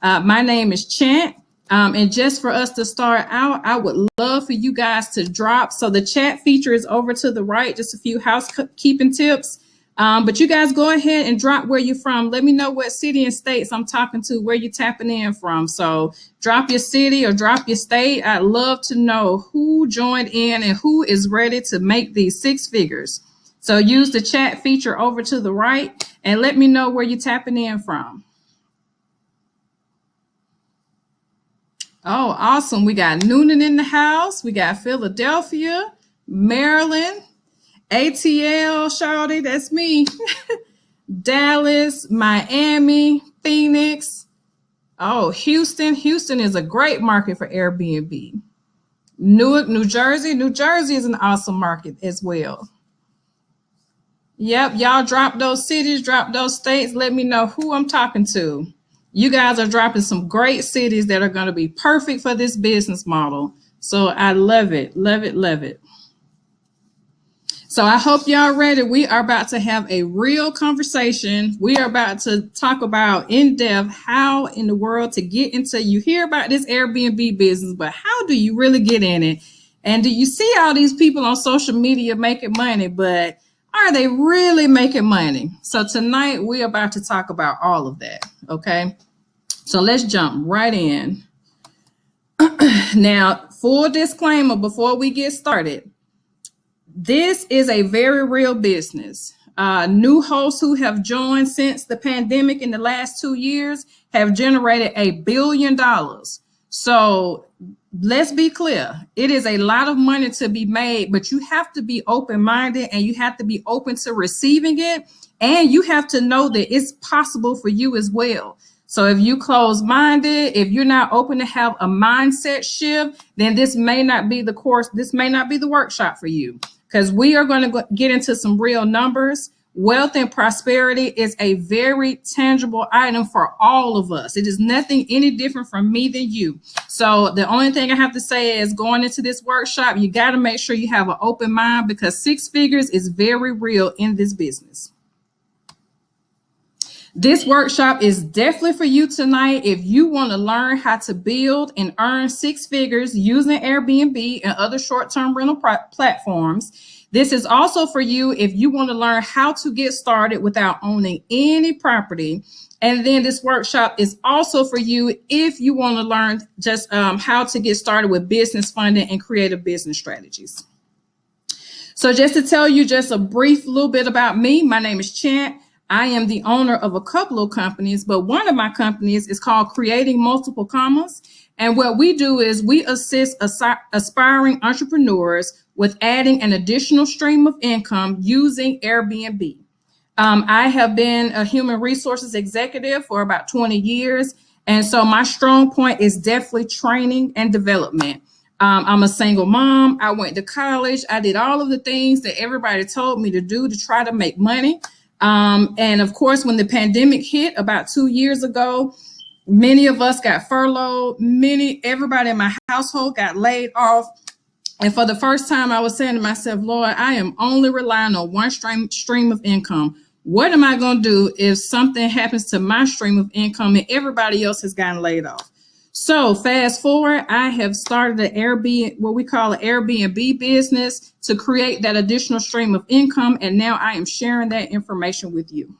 My name is Chant. And just for us to start out, I would love for you guys to drop. So the chat feature is over to the right, just a few housekeeping tips. But you guys go ahead and drop where you're from. Let me know what city and states I'm talking to, where you're tapping in from. So drop your city or drop your state. I'd love to know who joined in and who is ready to make these six figures. So use the chat feature over to the right and let me know where you're tapping in from. Oh, awesome. We got Noonan in the house. We got Philadelphia, Maryland, ATL, Shawty, that's me. Dallas, Miami, Phoenix. Oh, Houston. Houston is a great market for Airbnb. Newark, New Jersey. New Jersey is an awesome market as well. Yep, y'all drop those cities, drop those states. Let me know who I'm talking to. You guys are dropping some great cities that are going to be perfect for this business model. So I love it, love it, love it. So I hope y'all ready. We are about to have a real conversation. We are about to talk about in depth how in the world to get into. You hear about this Airbnb business, but how do you really get in it? And do you see all these people on social media making money, but are they really making money? So tonight we're about to talk about all of that. Okay. So let's jump right in. Now, full disclaimer before we get started. This is a very real business. New hosts who have joined since the pandemic in the last 2 years have generated $1 billion. So let's be clear. It is a lot of money to be made, but you have to be open-minded and you have to be open to receiving it. And you have to know that it's possible for you as well. So if you close-minded, if you're not open to have a mindset shift, then this may not be the course. This may not be the workshop for you, because we are going to get into some real numbers. Wealth and prosperity is a very tangible item for all of us. It is nothing any different from me than you. So the only thing I have to say is going into this workshop, you got to make sure you have an open mind, because six figures is very real in this business. This workshop is definitely for you tonight if you want to learn how to build and earn six figures using Airbnb and other short-term rental platforms. This is also for you if you want to learn how to get started without owning any property. And then this workshop is also for you if you want to learn just how to get started with business funding and creative business strategies. So just to tell you just a brief little bit about me, my name is Chant. I am the owner of a couple of companies, but one of my companies is called Creating Multiple Commas. And what we do is we assist aspiring entrepreneurs with adding an additional stream of income using Airbnb. I have been a human resources executive for about 20 years. And so my strong point is definitely training and development. I'm a single mom. I went to college. I did all of the things that everybody told me to do to try to make money. And of course, when the pandemic hit about 2 years ago, many of us got furloughed. Everybody in my household got laid off. And for the first time, I was saying to myself, Lord, I am only relying on one stream of income. What am I going to do if something happens to my stream of income and everybody else has gotten laid off? So fast forward, I have started an Airbnb, what we call an Airbnb business, to create that additional stream of income. And now I am sharing that information with you.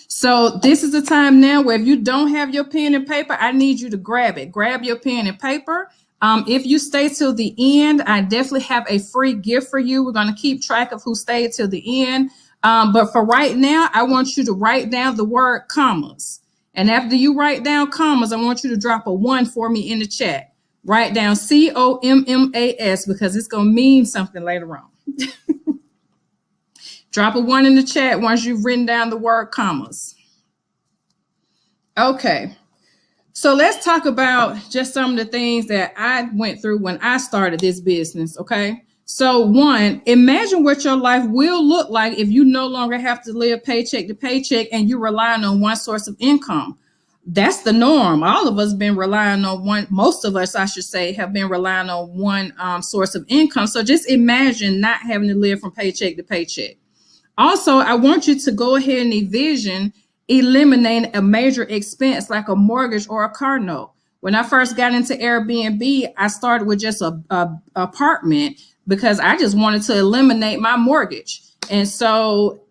So this is the time now where if you don't have your pen and paper, I need you to grab it. Grab your pen and paper. If you stay till the end, I definitely have a free gift for you. We're going to keep track of who stayed till the end. But for right now, I want you to write down the word commas. And after you write down commas, I want you to drop a 1 for me in the chat. Write down COMMAS because it's going to mean something later on. Drop a 1 in the chat once you've written down the word commas. Okay. So let's talk about just some of the things that I went through when I started this business. Okay. So one, imagine what your life will look like if you no longer have to live paycheck to paycheck and you're relying on one source of income. That's the norm. All of us been relying on one. Most of us, I should say, have been relying on one source of income. So just imagine not having to live from paycheck to paycheck. Also, I want you to go ahead and envision eliminating a major expense like a mortgage or a car note. When I first got into Airbnb, I started with just a apartment because I just wanted to eliminate my mortgage. And so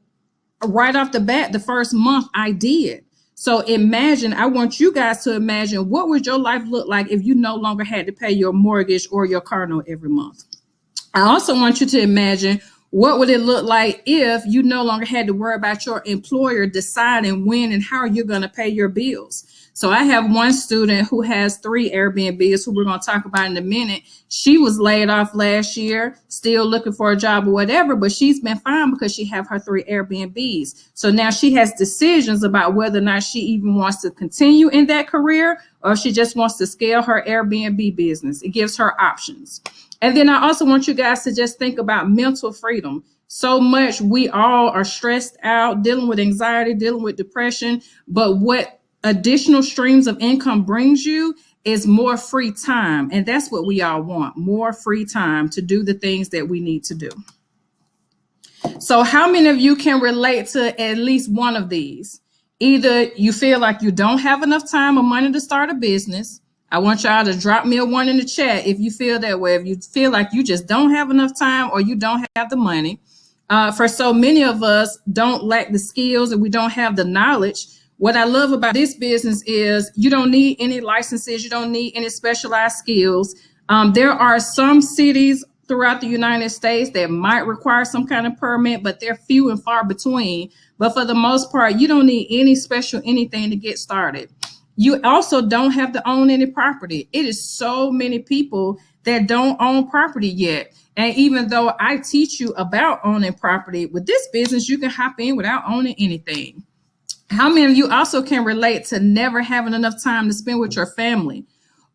right off the bat, the first month I did. So imagine, I want you guys to imagine, what would your life look like if you no longer had to pay your mortgage or your car note every month? I also want you to imagine, what would it look like if you no longer had to worry about your employer deciding when and how you're going to pay your bills? So I have one student who has 3 Airbnbs, who we're going to talk about in a minute. She was laid off last year, still looking for a job or whatever, but she's been fine because she have her 3 Airbnbs. So now she has decisions about whether or not she even wants to continue in that career, or if she just wants to scale her Airbnb business. It gives her options. And then I also want you guys to just think about mental freedom. So much we all are stressed out, dealing with anxiety, dealing with depression, but what additional streams of income brings you is more free time. And that's what we all want, more free time to do the things that we need to do. So how many of you can relate to at least one of these? Either you feel like you don't have enough time or money to start a business. I want y'all to drop me a 1 in the chat if you feel that way, if you feel like you just don't have enough time or you don't have the money. For so many of us, don't lack the skills and we don't have the knowledge. What I love about this business is you don't need any licenses. You don't need any specialized skills. There are some cities throughout the United States that might require some kind of permit, but they're few and far between. But for the most part, you don't need any special anything to get started. You also don't have to own any property. It is so many people that don't own property yet. And even though I teach you about owning property, with this business, you can hop in without owning anything. How many of you also can relate to never having enough time to spend with your family?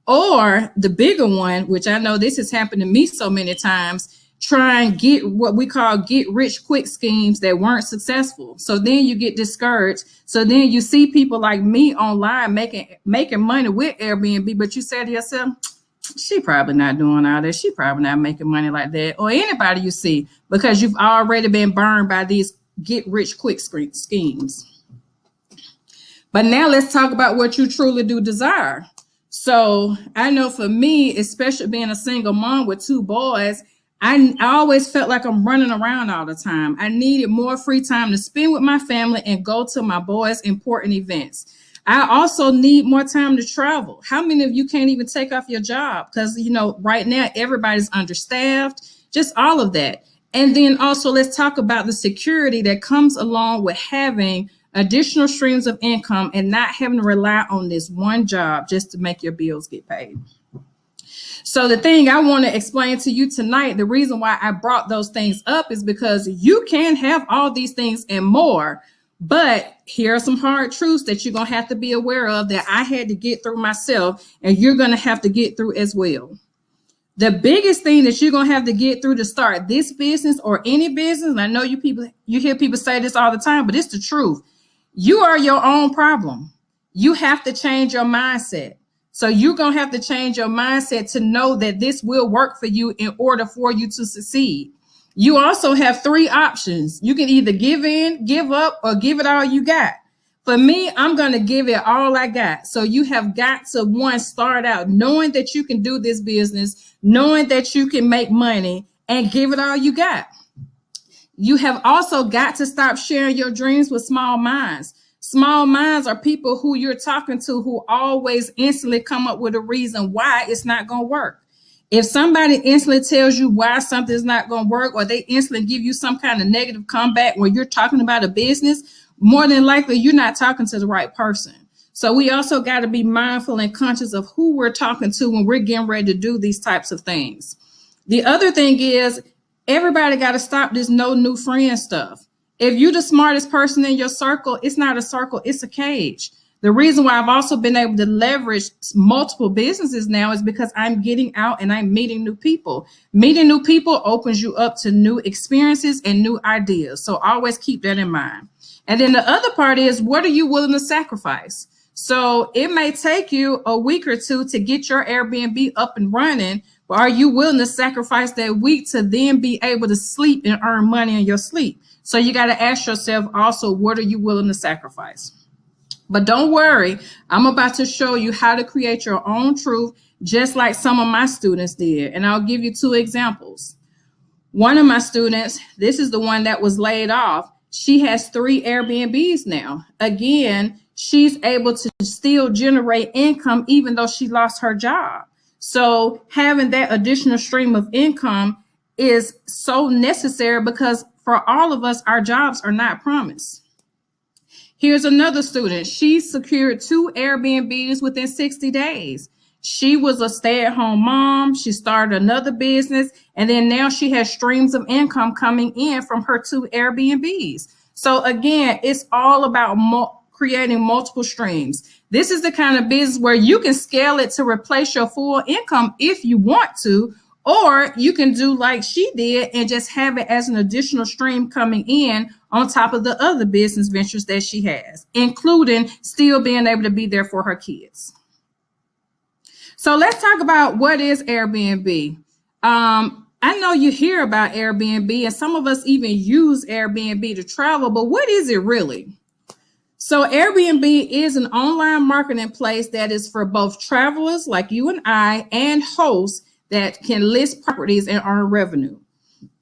Or the bigger one, which I know this has happened to me so many times, try and get what we call get rich quick schemes that weren't successful. So then you get discouraged. So then you see people like me online making money with Airbnb, but you say to yourself, she probably not doing all that. She probably not making money like that. Or anybody you see, because you've already been burned by these get rich quick schemes. But now let's talk about what you truly do desire. So I know for me, especially being a single mom with 2 boys, I always felt like I'm running around all the time. I needed more free time to spend with my family and go to my boys' important events. I also need more time to travel. How many of you can't even take off your job? Because, you know, right now everybody's understaffed, just all of that. And then also let's talk about the security that comes along with having additional streams of income and not having to rely on this one job just to make your bills get paid. So the thing I want to explain to you tonight, the reason why I brought those things up is because you can have all these things and more, but here are some hard truths that you're going to have to be aware of that I had to get through myself, and you're going to have to get through as well. The biggest thing that you're going to have to get through to start this business or any business, and I know you hear people say this all the time, but it's the truth. You are your own problem. You have to change your mindset. So you're going to have to change your mindset to know that this will work for you in order for you to succeed. You also have 3 options. You can either give in, give up, or give it all you got. For me, I'm going to give it all I got. So you have got to, one, start out knowing that you can do this business, knowing that you can make money, and give it all you got. You have also got to stop sharing your dreams with small minds. Small minds are people who you're talking to who always instantly come up with a reason why it's not going to work. If somebody instantly tells you why something's not going to work, or they instantly give you some kind of negative comeback when you're talking about a business, more than likely you're not talking to the right person. So we also got to be mindful and conscious of who we're talking to when we're getting ready to do these types of things. The other thing is, everybody got to stop this no new friend stuff. If you're the smartest person in your circle, it's not a circle, it's a cage. The reason why I've also been able to leverage multiple businesses now is because I'm getting out and I'm meeting new people. Meeting new people opens you up to new experiences and new ideas. So always keep that in mind. And then the other part is, what are you willing to sacrifice? So it may take you a week or 2 to get your Airbnb up and running, but are you willing to sacrifice that week to then be able to sleep and earn money in your sleep? So you got to ask yourself also, what are you willing to sacrifice? But don't worry, I'm about to show you how to create your own truth, just like some of my students did. And I'll give you two examples. One of my students, this is the one that was laid off. She has 3 Airbnbs now. Again, she's able to still generate income even though she lost her job. So having that additional stream of income is so necessary because for all of us, our jobs are not promised. Here's another student. She secured 2 Airbnbs within 60 days. She was a stay-at-home mom. She started another business, and then now she has streams of income coming in from her 2 Airbnbs. So again, it's all about creating multiple streams. This is the kind of business where you can scale it to replace your full income if you want to, or you can do like she did and just have it as an additional stream coming in on top of the other business ventures that she has, including still being able to be there for her kids. So let's talk about what is Airbnb. I know you hear about Airbnb, and some of us even use Airbnb to travel, but what is it really? So Airbnb is an online marketing place that is for both travelers like you and I and hosts that can list properties and earn revenue.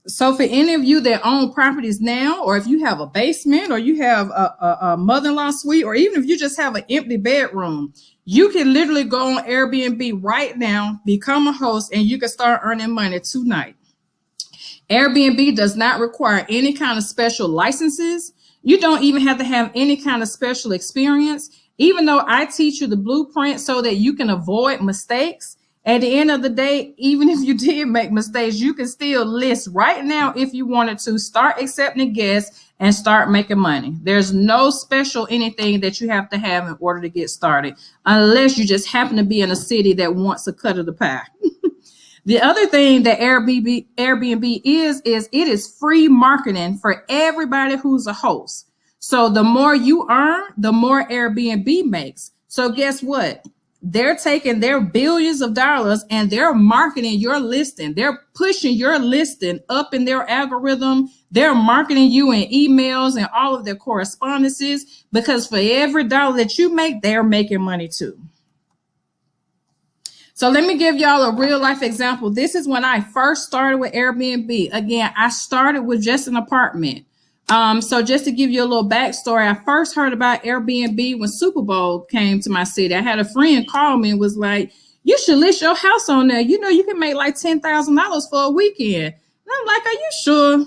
So for any of you that own properties now, or if you have a basement or you have a mother-in-law suite, or even if you just have an empty bedroom, you can literally go on Airbnb right now, become a host, and you can start earning money tonight. Airbnb does not require any kind of special licenses. You don't even have to have any kind of special experience. Even though I teach you the blueprint so that you can avoid mistakes, at the end of the day, even if you did make mistakes, you can still list right now if you wanted to, start accepting guests and start making money. There's no special anything that you have to have in order to get started, unless you just happen to be in a city that wants a cut of the pie. The other thing that Airbnb is it is free marketing for everybody who's a host. So the more you earn, the more Airbnb makes. So guess what? They're taking their billions of dollars and they're marketing your listing. They're pushing your listing up in their algorithm. They're marketing you in emails and all of their correspondences, because for every dollar that you make, they're making money too. So let me give y'all a real life example. This is when I first started with Airbnb. Again, I started with just an apartment. So just to give you a little backstory, I first heard about Airbnb when Super Bowl came to my city. I had a friend call me and was like, you should list your house on there. You know, you can make like $10,000 for a weekend. And I'm like, are you sure?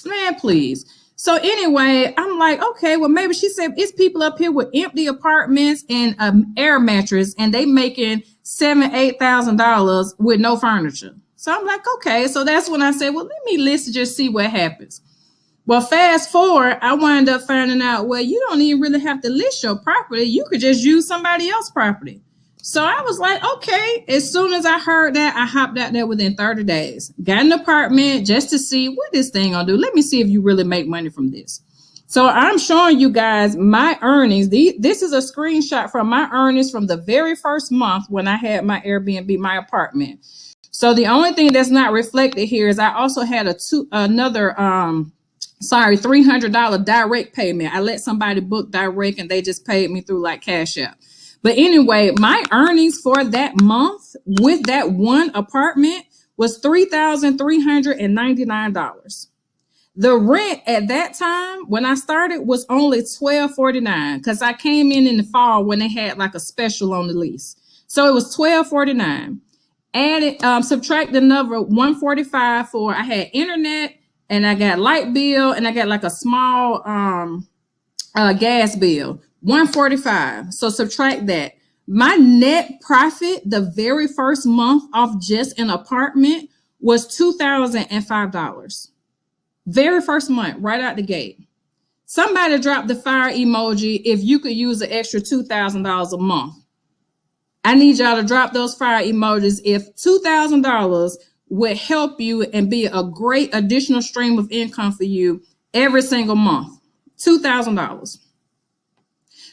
Man, please. So anyway, I'm like, okay, well, maybe. She said it's people up here with empty apartments and air mattress, and they making $7,000, $8,000 with no furniture. So I'm like, okay. So that's when I said, well, let me list and just see what happens. Well, fast forward, I wound up finding out, well, you don't even really have to list your property. You could just use somebody else's property. So I was like, okay. As soon as I heard that, I hopped out there within 30 days. Got an apartment just to see what this thing gonna do. Let me see if you really make money from this. So I'm showing you guys my earnings. This is a screenshot from my earnings from the very first month when I had my Airbnb, my apartment. So the only thing that's not reflected here is I also had another $300 direct payment. I let somebody book direct and they just paid me through like Cash App. But anyway, my earnings for that month with that one apartment was $3,399. The rent at that time when I started was only $1,249 because I came in the fall when they had like a special on the lease. So it was $1,249. Added, subtract another $145 for I had internet, and I got light bill, and I got like a small gas bill, $145. So subtract that. My net profit the very first month off just an apartment was $2,005. Very first month, right out the gate. Somebody dropped the fire emoji if you could use an extra $2,000 a month. I need y'all to drop those fire emojis if $2,000 would help you and be a great additional stream of income for you every single month. $2,000.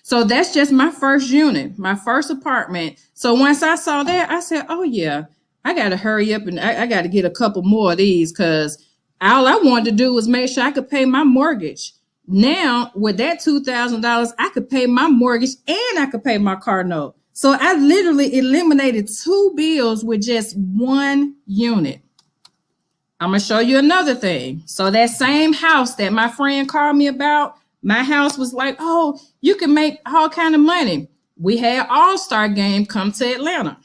So that's just my first unit, my first apartment. So once I saw that, I said, oh yeah, I got to hurry up and I got to get a couple more of these, because all I wanted to do was make sure I could pay my mortgage. Now, with that $2,000, I could pay my mortgage and I could pay my car note. So I literally eliminated two bills with just one unit. I'm going to show you another thing. So that same house that my friend called me about, my house was like, oh, you can make all kind of money. We had All-Star game come to Atlanta.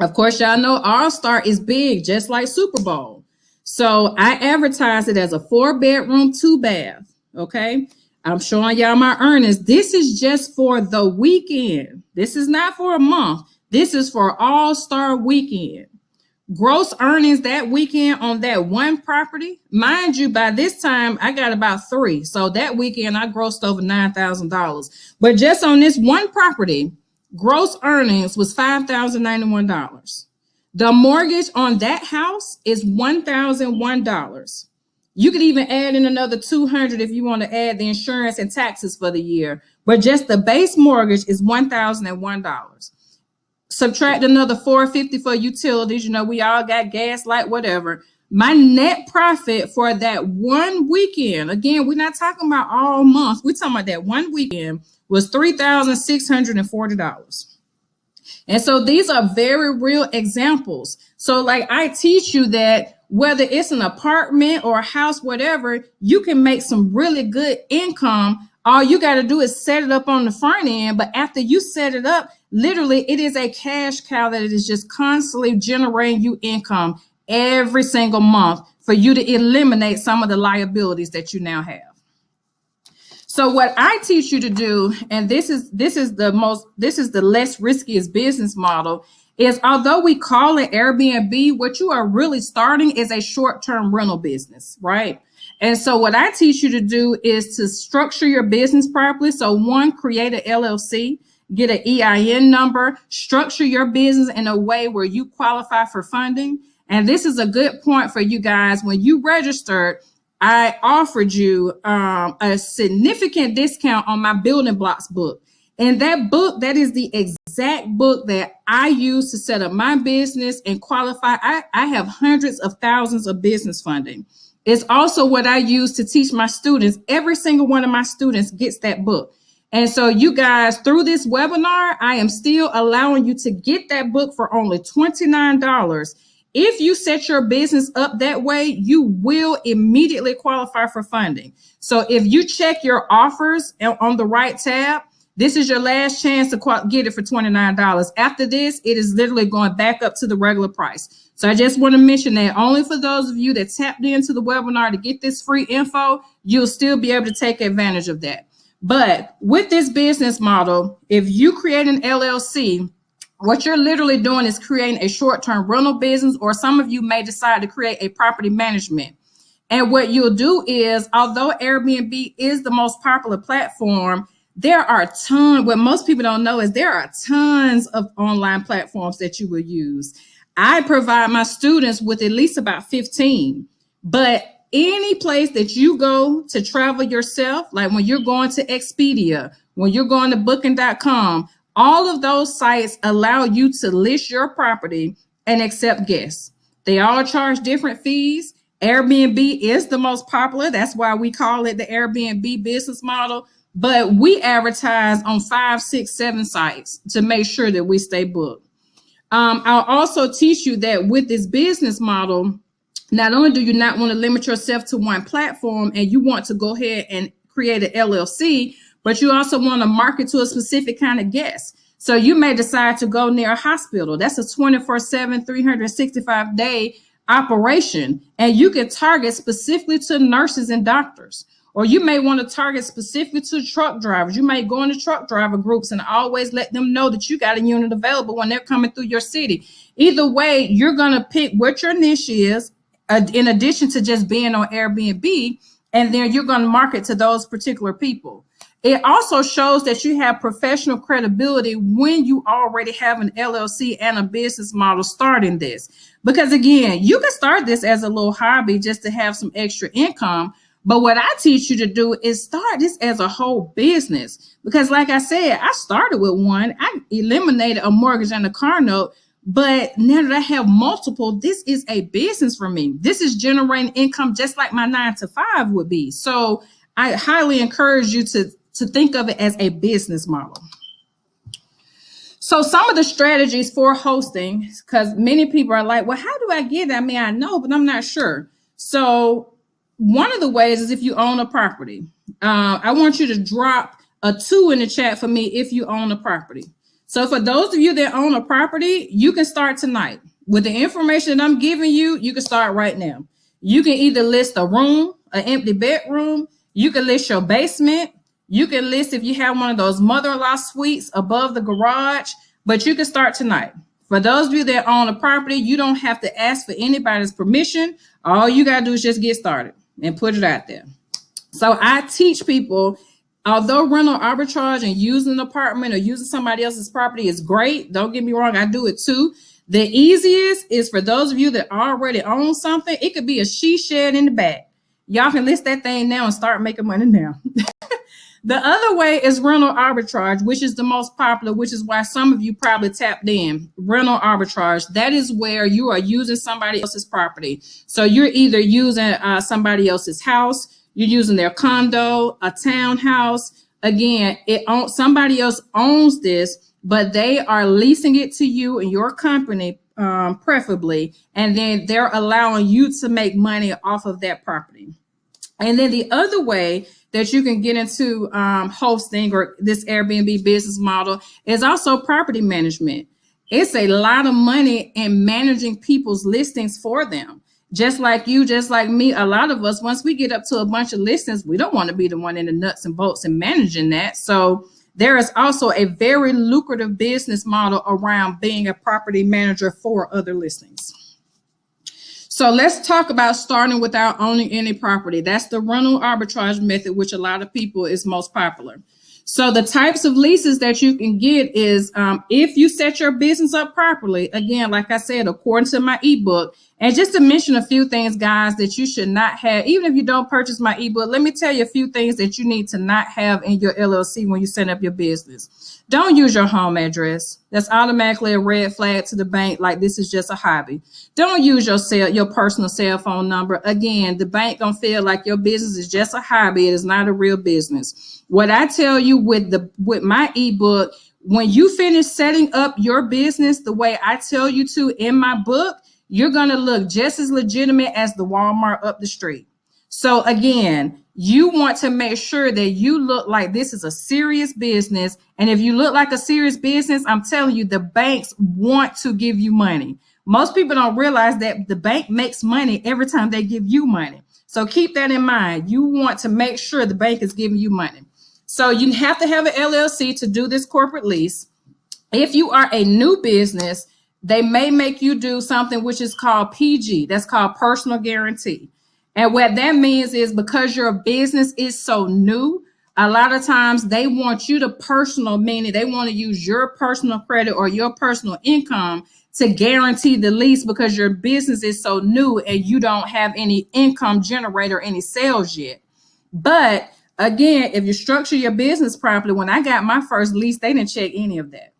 Of course, y'all know All-Star is big, just like Super Bowl. So I advertised it as a 4-bedroom, 2-bath. Okay. I'm showing y'all my earnings. This is just for the weekend. This is not for a month. This is for All-Star weekend. Gross earnings that weekend on that one property, mind you, by this time I got about 3. So that weekend I grossed over $9,000. But just on this one property, gross earnings was $5,091. The mortgage on that house is $1,001. You could even add in another $200 if you want to add the insurance and taxes for the year. But just the base mortgage is $1,001. Subtract another $450 for utilities. You know, we all got gas, light, whatever. My net profit for that one weekend, again, we're not talking about all month. We're talking about that one weekend, was $3,640. And so these are very real examples. So like I teach you that whether it's an apartment or a house, whatever, you can make some really good income. All you got to do is set it up on the front end. But after you set it up, literally, it is a cash cow that it is just constantly generating you income every single month for you to eliminate some of the liabilities that you now have. So what I teach you to do, and this is the less riskiest business model, is although we call it Airbnb, what you are really starting is a short-term rental business, right? And so what I teach you to do is to structure your business properly. So one, create an LLC, get an EIN number, structure your business in a way where you qualify for funding. And this is a good point for you guys. When you registered, I offered you a significant discount on my building blocks book. And that book, that is the exact book that I use to set up my business and qualify. I have hundreds of thousands of business funding. It's also what I use to teach my students. Every single one of my students gets that book. And so you guys, through this webinar, I am still allowing you to get that book for only $29. If you set your business up that way, you will immediately qualify for funding. So if you check your offers on the right tab, this is your last chance to get it for $29. After this, it is literally going back up to the regular price. So I just want to mention that only for those of you that tapped into the webinar to get this free info, you'll still be able to take advantage of that. But with this business model, if you create an LLC, what you're literally doing is creating a short-term rental business, or some of you may decide to create a property management. And what you'll do is, although Airbnb is the most popular platform, there are tons, what most people don't know is there are tons of online platforms that you will use. I provide my students with at least about 15, but any place that you go to travel yourself, like when you're going to Expedia, when you're going to booking.com, all of those sites allow you to list your property and accept guests. They all charge different fees. Airbnb is the most popular. That's why we call it the Airbnb business model. But we advertise on 5, 6, 7 sites to make sure that we stay booked. I'll also teach you that with this business model, not only do you not want to limit yourself to one platform and you want to go ahead and create an LLC, but you also want to market to a specific kind of guest. So you may decide to go near a hospital. That's a 24/7, 365-day operation. And you can target specifically to nurses and doctors. Or you may want to target specifically to truck drivers. You may go into truck driver groups and always let them know that you got a unit available when they're coming through your city. Either way, you're going to pick what your niche is, in addition to just being on Airbnb, and then you're going to market to those particular people. It also shows that you have professional credibility when you already have an LLC and a business model starting this. Because again, you can start this as a little hobby just to have some extra income. But what I teach you to do is start this as a whole business. Because like I said, I started with one. I eliminated a mortgage and a car note. But now that I have multiple, this is a business for me. This is generating income just like my 9 to 5 would be. So I highly encourage you to think of it as a business model. So some of the strategies for hosting, because many people are like, well, how do I get it? I mean, I know, but I'm not sure. So one of the ways is if you own a property. I want you to drop a 2 in the chat for me if you own a property. So for those of you that own a property, you can start tonight. With the information that I'm giving you, you can start right now. You can either list a room, an empty bedroom. You can list your basement. You can list if you have one of those mother-in-law suites above the garage, but you can start tonight. For those of you that own a property, you don't have to ask for anybody's permission. All you got to do is just get started and put it out there. So I teach people, although rental arbitrage and using an apartment or using somebody else's property is great. Don't get me wrong, I do it too. The easiest is for those of you that already own something. It could be a she shed in the back. Y'all can list that thing now and start making money now. The other way is rental arbitrage, which is the most popular, which is why some of you probably tapped in. Rental arbitrage, that is where you are using somebody else's property. So you're either using somebody else's house, you're using their condo, a townhouse. Again, somebody else owns this, but they are leasing it to you and your company, preferably, and then they're allowing you to make money off of that property. And then the other way that you can get into hosting or this Airbnb business model is also property management. It's a lot of money in managing people's listings for them. Just like you, just like me, a lot of us, once we get up to a bunch of listings, we don't want to be the one in the nuts and bolts and managing that. So there is also a very lucrative business model around being a property manager for other listings. So let's talk about starting without owning any property. That's the rental arbitrage method, which a lot of people is most popular. So the types of leases that you can get is if you set your business up properly, again, like I said, according to my ebook, and just to mention a few things, guys, that you should not have, even if you don't purchase my ebook, let me tell you a few things that you need to not have in your LLC when you set up your business. Don't use your home address. That's automatically a red flag to the bank, like this is just a hobby. Don't use your personal cell phone number. Again, the bank gonna feel like your business is just a hobby. It is not a real business. What I tell you with my ebook, when you finish setting up your business the way I tell you to in my book, you're going to look just as legitimate as the Walmart up the street. So again, you want to make sure that you look like this is a serious business. And if you look like a serious business, I'm telling you, the banks want to give you money. Most people don't realize that the bank makes money every time they give you money. So keep that in mind. You want to make sure the bank is giving you money. So you have to have an LLC to do this corporate lease. If you are a new business, they may make you do something which is called PG. That's called personal guarantee. And what that means is because your business is so new, a lot of times they want you to personal, meaning they want to use your personal credit or your personal income to guarantee the lease because your business is so new and you don't have any income generator, any sales yet. But again, if you structure your business properly, when I got my first lease, they didn't check any of that.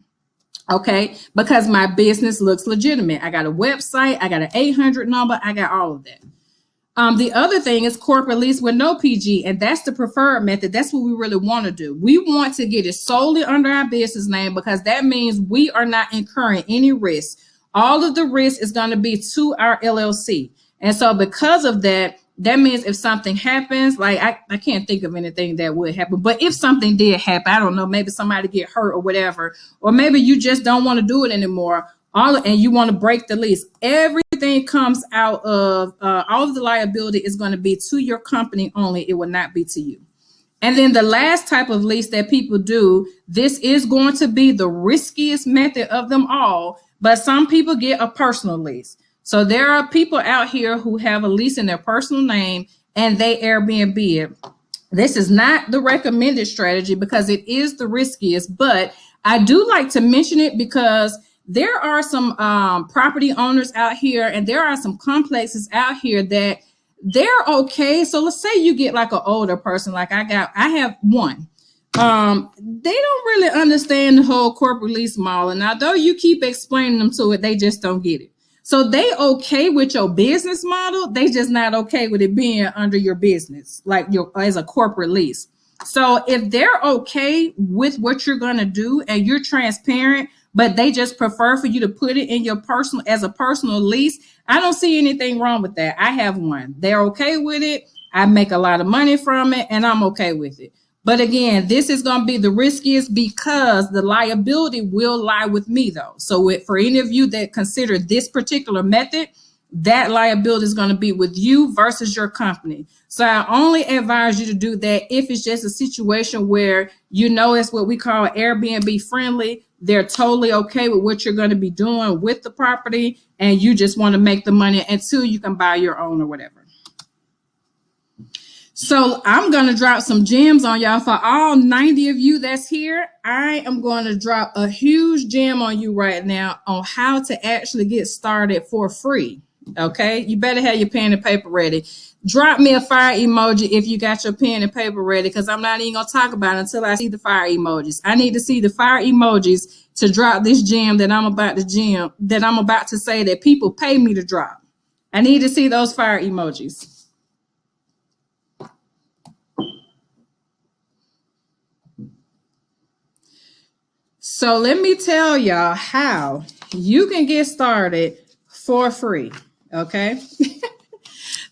Okay, because my business looks legitimate. I got a website, I got an 800 number, I got all of that. The other thing is corporate lease with no PG, and that's the preferred method. That's what we really want to do. We want to get it solely under our business name because that means we are not incurring any risk. All of the risk is going to be to our LLC. And so because of that, that means if something happens, like I can't think of anything that would happen, but if something did happen, I don't know, maybe somebody get hurt or whatever, or maybe you just don't want to do it anymore, and you want to break the lease, everything comes out of, all of the liability is going to be to your company only. It will not be to you. And then the last type of lease that people do, this is going to be the riskiest method of them all, but some people get a personal lease. So there are people out here who have a lease in their personal name and they Airbnb it. This is not the recommended strategy because it is the riskiest, but I do like to mention it because there are some property owners out here and there are some complexes out here that they're okay. So let's say you get like an older person, like I have one. They don't really understand the whole corporate lease model. And although you keep explaining them to it, they just don't get it. So they okay with your business model. They just not okay with it being under your business, like your as a corporate lease. So if they're okay with what you're going to do and you're transparent, but they just prefer for you to put it in your personal as a personal lease, I don't see anything wrong with that. I have one. They're okay with it. I make a lot of money from it and I'm okay with it. But again, this is going to be the riskiest because the liability will lie with me, though. So for any of you that consider this particular method, that liability is going to be with you versus your company. So I only advise you to do that if it's just a situation where you know it's what we call Airbnb friendly. They're totally okay with what you're going to be doing with the property, and you just want to make the money until you can buy your own or whatever. So I'm going to drop some gems on y'all. For all 90 of you that's here, I am going to drop a huge gem on you right now on how to actually get started for free. Okay, you better have your pen and paper ready. Drop me a fire emoji if you got your pen and paper ready, because I'm not even going to talk about it until I see the fire emojis. I need to see the fire emojis to drop this gem that I'm about to say that people pay me to drop. I need to see those fire emojis. So let me tell y'all how you can get started for free, okay?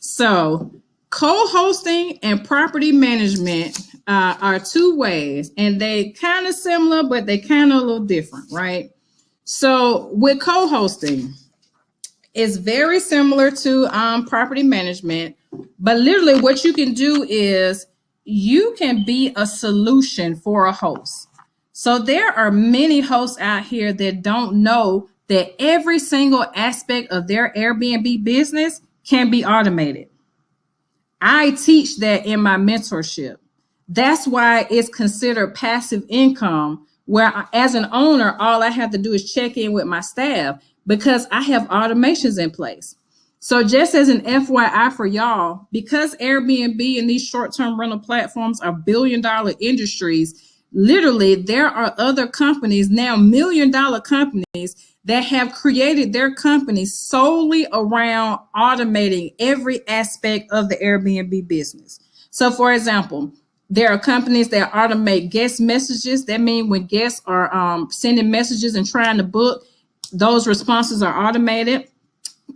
So co-hosting and property management are two ways, and they kind of similar, but they kind of a little different, right? So with co-hosting, it's very similar to property management, but literally what you can do is you can be a solution for a host. So there are many hosts out here that don't know that every single aspect of their Airbnb business can be automated. I teach that in my mentorship. That's why it's considered passive income, where as an owner, all I have to do is check in with my staff because I have automations in place. So just as an FYI for y'all, because Airbnb and these short-term rental platforms are billion-dollar industries, literally, there are other companies now, million-dollar companies, that have created their companies solely around automating every aspect of the Airbnb business. So, for example, there are companies that automate guest messages. That means when guests are sending messages and trying to book, those responses are automated.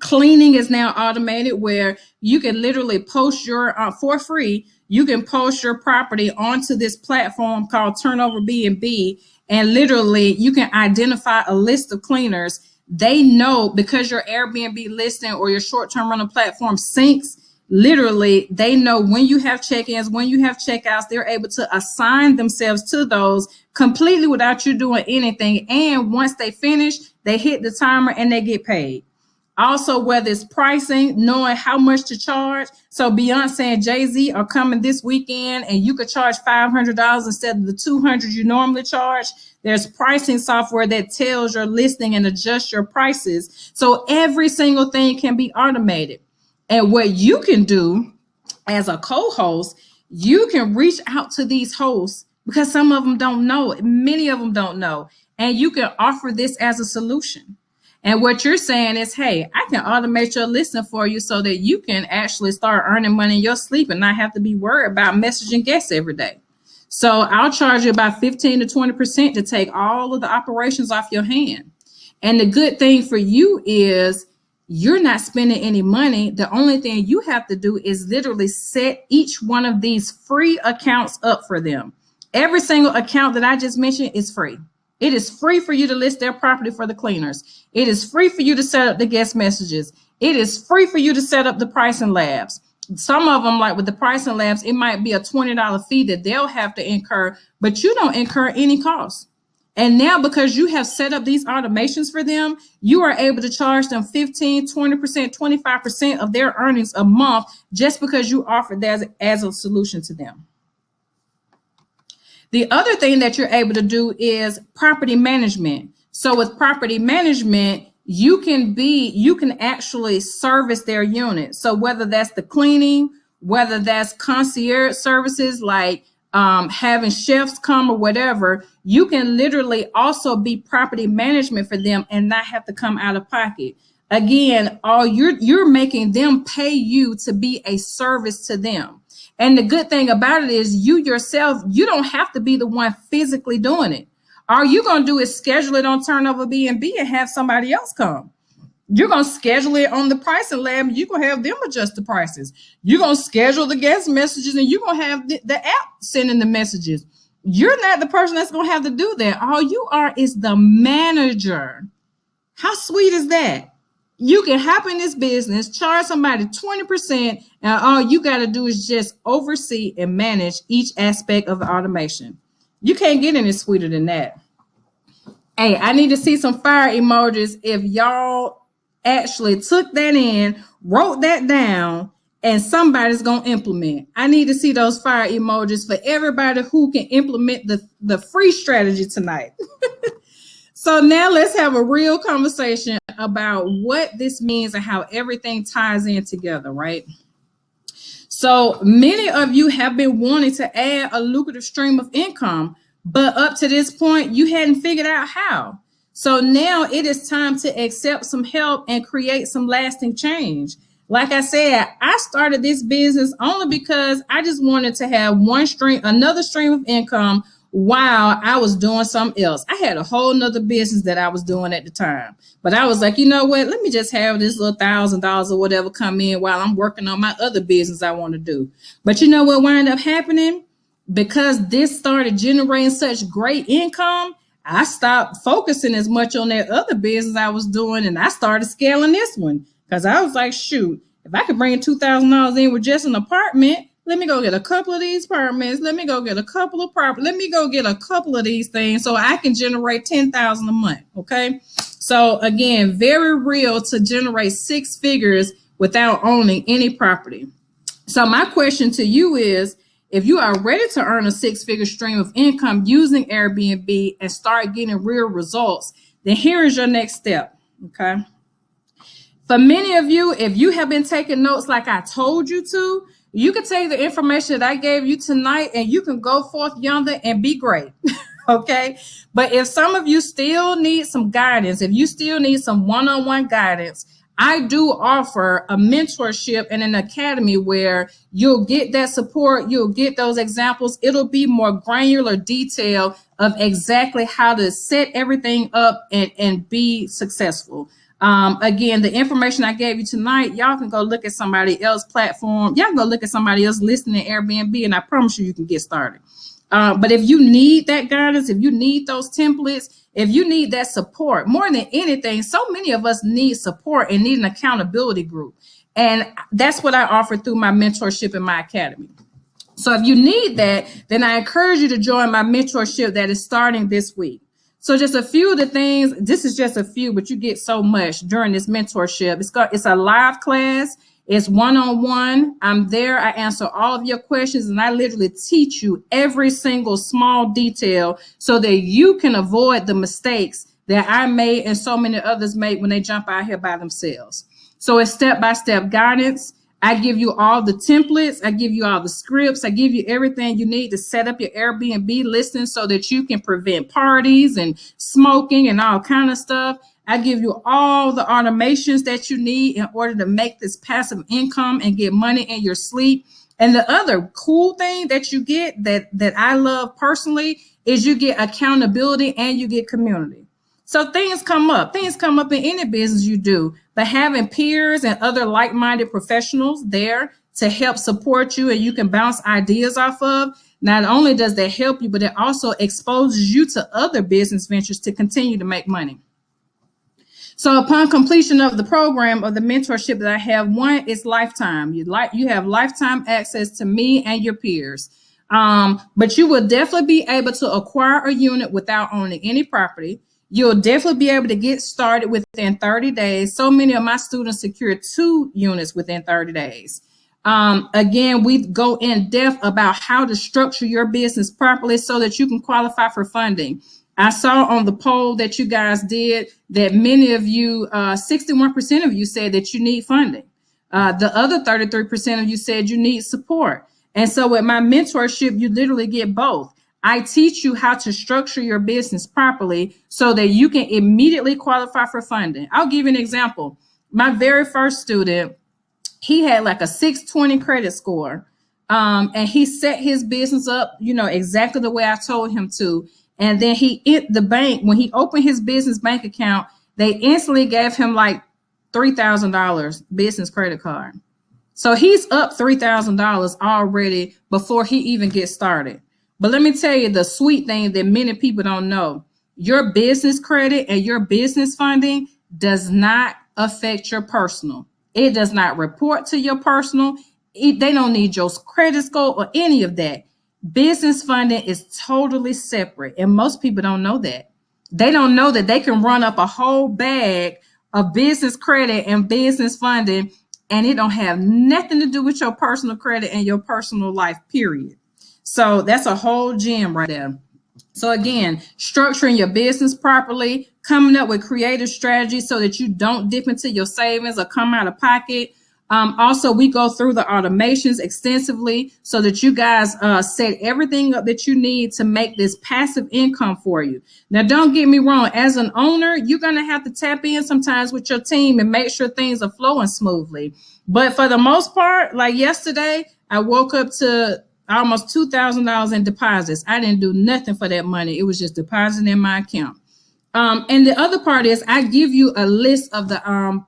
Cleaning is now automated, where you can literally post your for free. You can post your property onto this platform called Turnover B&B, and literally you can identify a list of cleaners. They know because your Airbnb listing or your short-term rental platform syncs. Literally, they know when you have check-ins, when you have checkouts. They're able to assign themselves to those completely without you doing anything. And once they finish, they hit the timer and they get paid. Also, whether it's pricing, knowing how much to charge. So Beyonce and Jay-Z are coming this weekend and you could charge $500 instead of the $200 you normally charge. There's pricing software that tells your listing and adjusts your prices. So every single thing can be automated. And what you can do as a co-host, you can reach out to these hosts because some of them don't know. Many of them don't know. And you can offer this as a solution. And what you're saying is, hey, I can automate your listing for you so that you can actually start earning money in your sleep and not have to be worried about messaging guests every day. So I'll charge you about 15 to 20% to take all of the operations off your hand. And the good thing for you is you're not spending any money. The only thing you have to do is literally set each one of these free accounts up for them. Every single account that I just mentioned is free. It is free for you to list their property for the cleaners. It is free for you to set up the guest messages. It is free for you to set up the pricing labs. Some of them, like with the pricing labs, it might be a $20 fee that they'll have to incur, but you don't incur any cost. And now because you have set up these automations for them, you are able to charge them 15, 20%, 25% of their earnings a month just because you offered that as a solution to them. The other thing that you're able to do is property management. So with property management, you can actually service their unit. So whether that's the cleaning, whether that's concierge services like having chefs come or whatever, you can literally also be property management for them and not have to come out of pocket. Again, all you're making them pay you to be a service to them. And the good thing about it is you yourself, you don't have to be the one physically doing it. All you're going to do is schedule it on Turnover B&B and have somebody else come. You're going to schedule it on the pricing lab. You're going to have them adjust the prices. You're going to schedule the guest messages and you're going to have the app sending the messages. You're not the person that's going to have to do that. All you are is the manager. How sweet is that? You can hop in this business, charge somebody 20%, and all you got to do is just oversee and manage each aspect of the automation. You can't get any sweeter than that. Hey, I need to see some fire emojis if y'all actually took that in, wrote that down, and somebody's going to implement. I need to see those fire emojis for everybody who can implement the free strategy tonight. So now let's have a real conversation about what this means and how everything ties in together, right? So many of you have been wanting to add a lucrative stream of income, but up to this point, you hadn't figured out how. So now it is time to accept some help and create some lasting change. Like I said, I started this business only because I just wanted to have another stream of income while I was doing something else. I had a whole nother business that I was doing at the time. But I was like, you know what? Let me just have this little $1,000 or whatever come in while I'm working on my other business I want to do. But you know what wound up happening? Because this started generating such great income, I stopped focusing as much on that other business I was doing, and I started scaling this one. Because I was like, shoot, if I could bring $2,000 in with just an apartment, let me go get a couple of these apartments. Let me go get a couple of properties. Let me go get a couple of these things so I can generate $10,000 a month. Okay. So again, very real to generate 6 figures without owning any property. So my question to you is, if you are ready to earn a 6-figure stream of income using Airbnb and start getting real results, then here is your next step. Okay. For many of you, if you have been taking notes like I told you to, you can take the information that I gave you tonight and you can go forth yonder and be great. Okay. But if some of you still need some guidance, if you still need some one-on-one guidance, I do offer a mentorship and an academy where you'll get that support. You'll get those examples. It'll be more granular detail of exactly how to set everything up and be successful. Again, the information I gave you tonight, y'all can go look at somebody else's platform. Y'all can go look at somebody else listening to Airbnb, and I promise you can get started. But if you need that guidance, if you need those templates, if you need that support, more than anything, so many of us need support and need an accountability group. And that's what I offer through my mentorship in my academy. So if you need that, then I encourage you to join my mentorship that is starting this week. So just a few of the things, this is just a few, but you get so much during this mentorship. It's a live class. It's one-on-one. I'm there. I answer all of your questions, and I literally teach you every single small detail so that you can avoid the mistakes that I made and so many others make when they jump out here by themselves. So it's step-by-step guidance. I give you all the templates. I give you all the scripts. I give you everything you need to set up your Airbnb listing so that you can prevent parties and smoking and all kind of stuff. I give you all the automations that you need in order to make this passive income and get money in your sleep. And the other cool thing that you get that I love personally is you get accountability and you get community. So things come up in any business you do, but having peers and other like-minded professionals there to help support you and you can bounce ideas off of, not only does that help you, but it also exposes you to other business ventures to continue to make money. So upon completion of the program or the mentorship that I have, one is lifetime. You have lifetime access to me and your peers. But you will definitely be able to acquire a unit without owning any property. You'll definitely be able to get started within 30 days. So many of my students secured 2 units within 30 days. Again, we go in depth about how to structure your business properly so that you can qualify for funding. I saw on the poll that you guys did that many of you, 61% of you said that you need funding. The other 33% of you said you need support. And so with my mentorship, you literally get both. I teach you how to structure your business properly so that you can immediately qualify for funding. I'll give you an example. my very first student, he had like a 620 credit score. And he set his business up, exactly the way I told him to. And then he hit the bank. When he opened his business bank account, they instantly gave him like $3,000 business credit card. So he's up $3,000 already before he even gets started. But let me tell you the sweet thing that many people don't know. Your business credit and your business funding does not affect your personal. It does not report to your personal. They don't need your credit score or any of that. Business funding is totally separate. And most people don't know that. They don't know that they can run up a whole bag of business credit and business funding, and it don't have nothing to do with your personal credit and your personal life, period. So that's a whole gem right there. So again, structuring your business properly, coming up with creative strategies so that you don't dip into your savings or come out of pocket. Also, we go through the automations extensively so that you guys set everything up that you need to make this passive income for you. Now, don't get me wrong. As an owner, you're going to have to tap in sometimes with your team and make sure things are flowing smoothly. But for the most part, like yesterday, I woke up to almost $2,000 in deposits. I didn't do nothing for that money. It was just depositing in my account. And the other part is I give you a list of the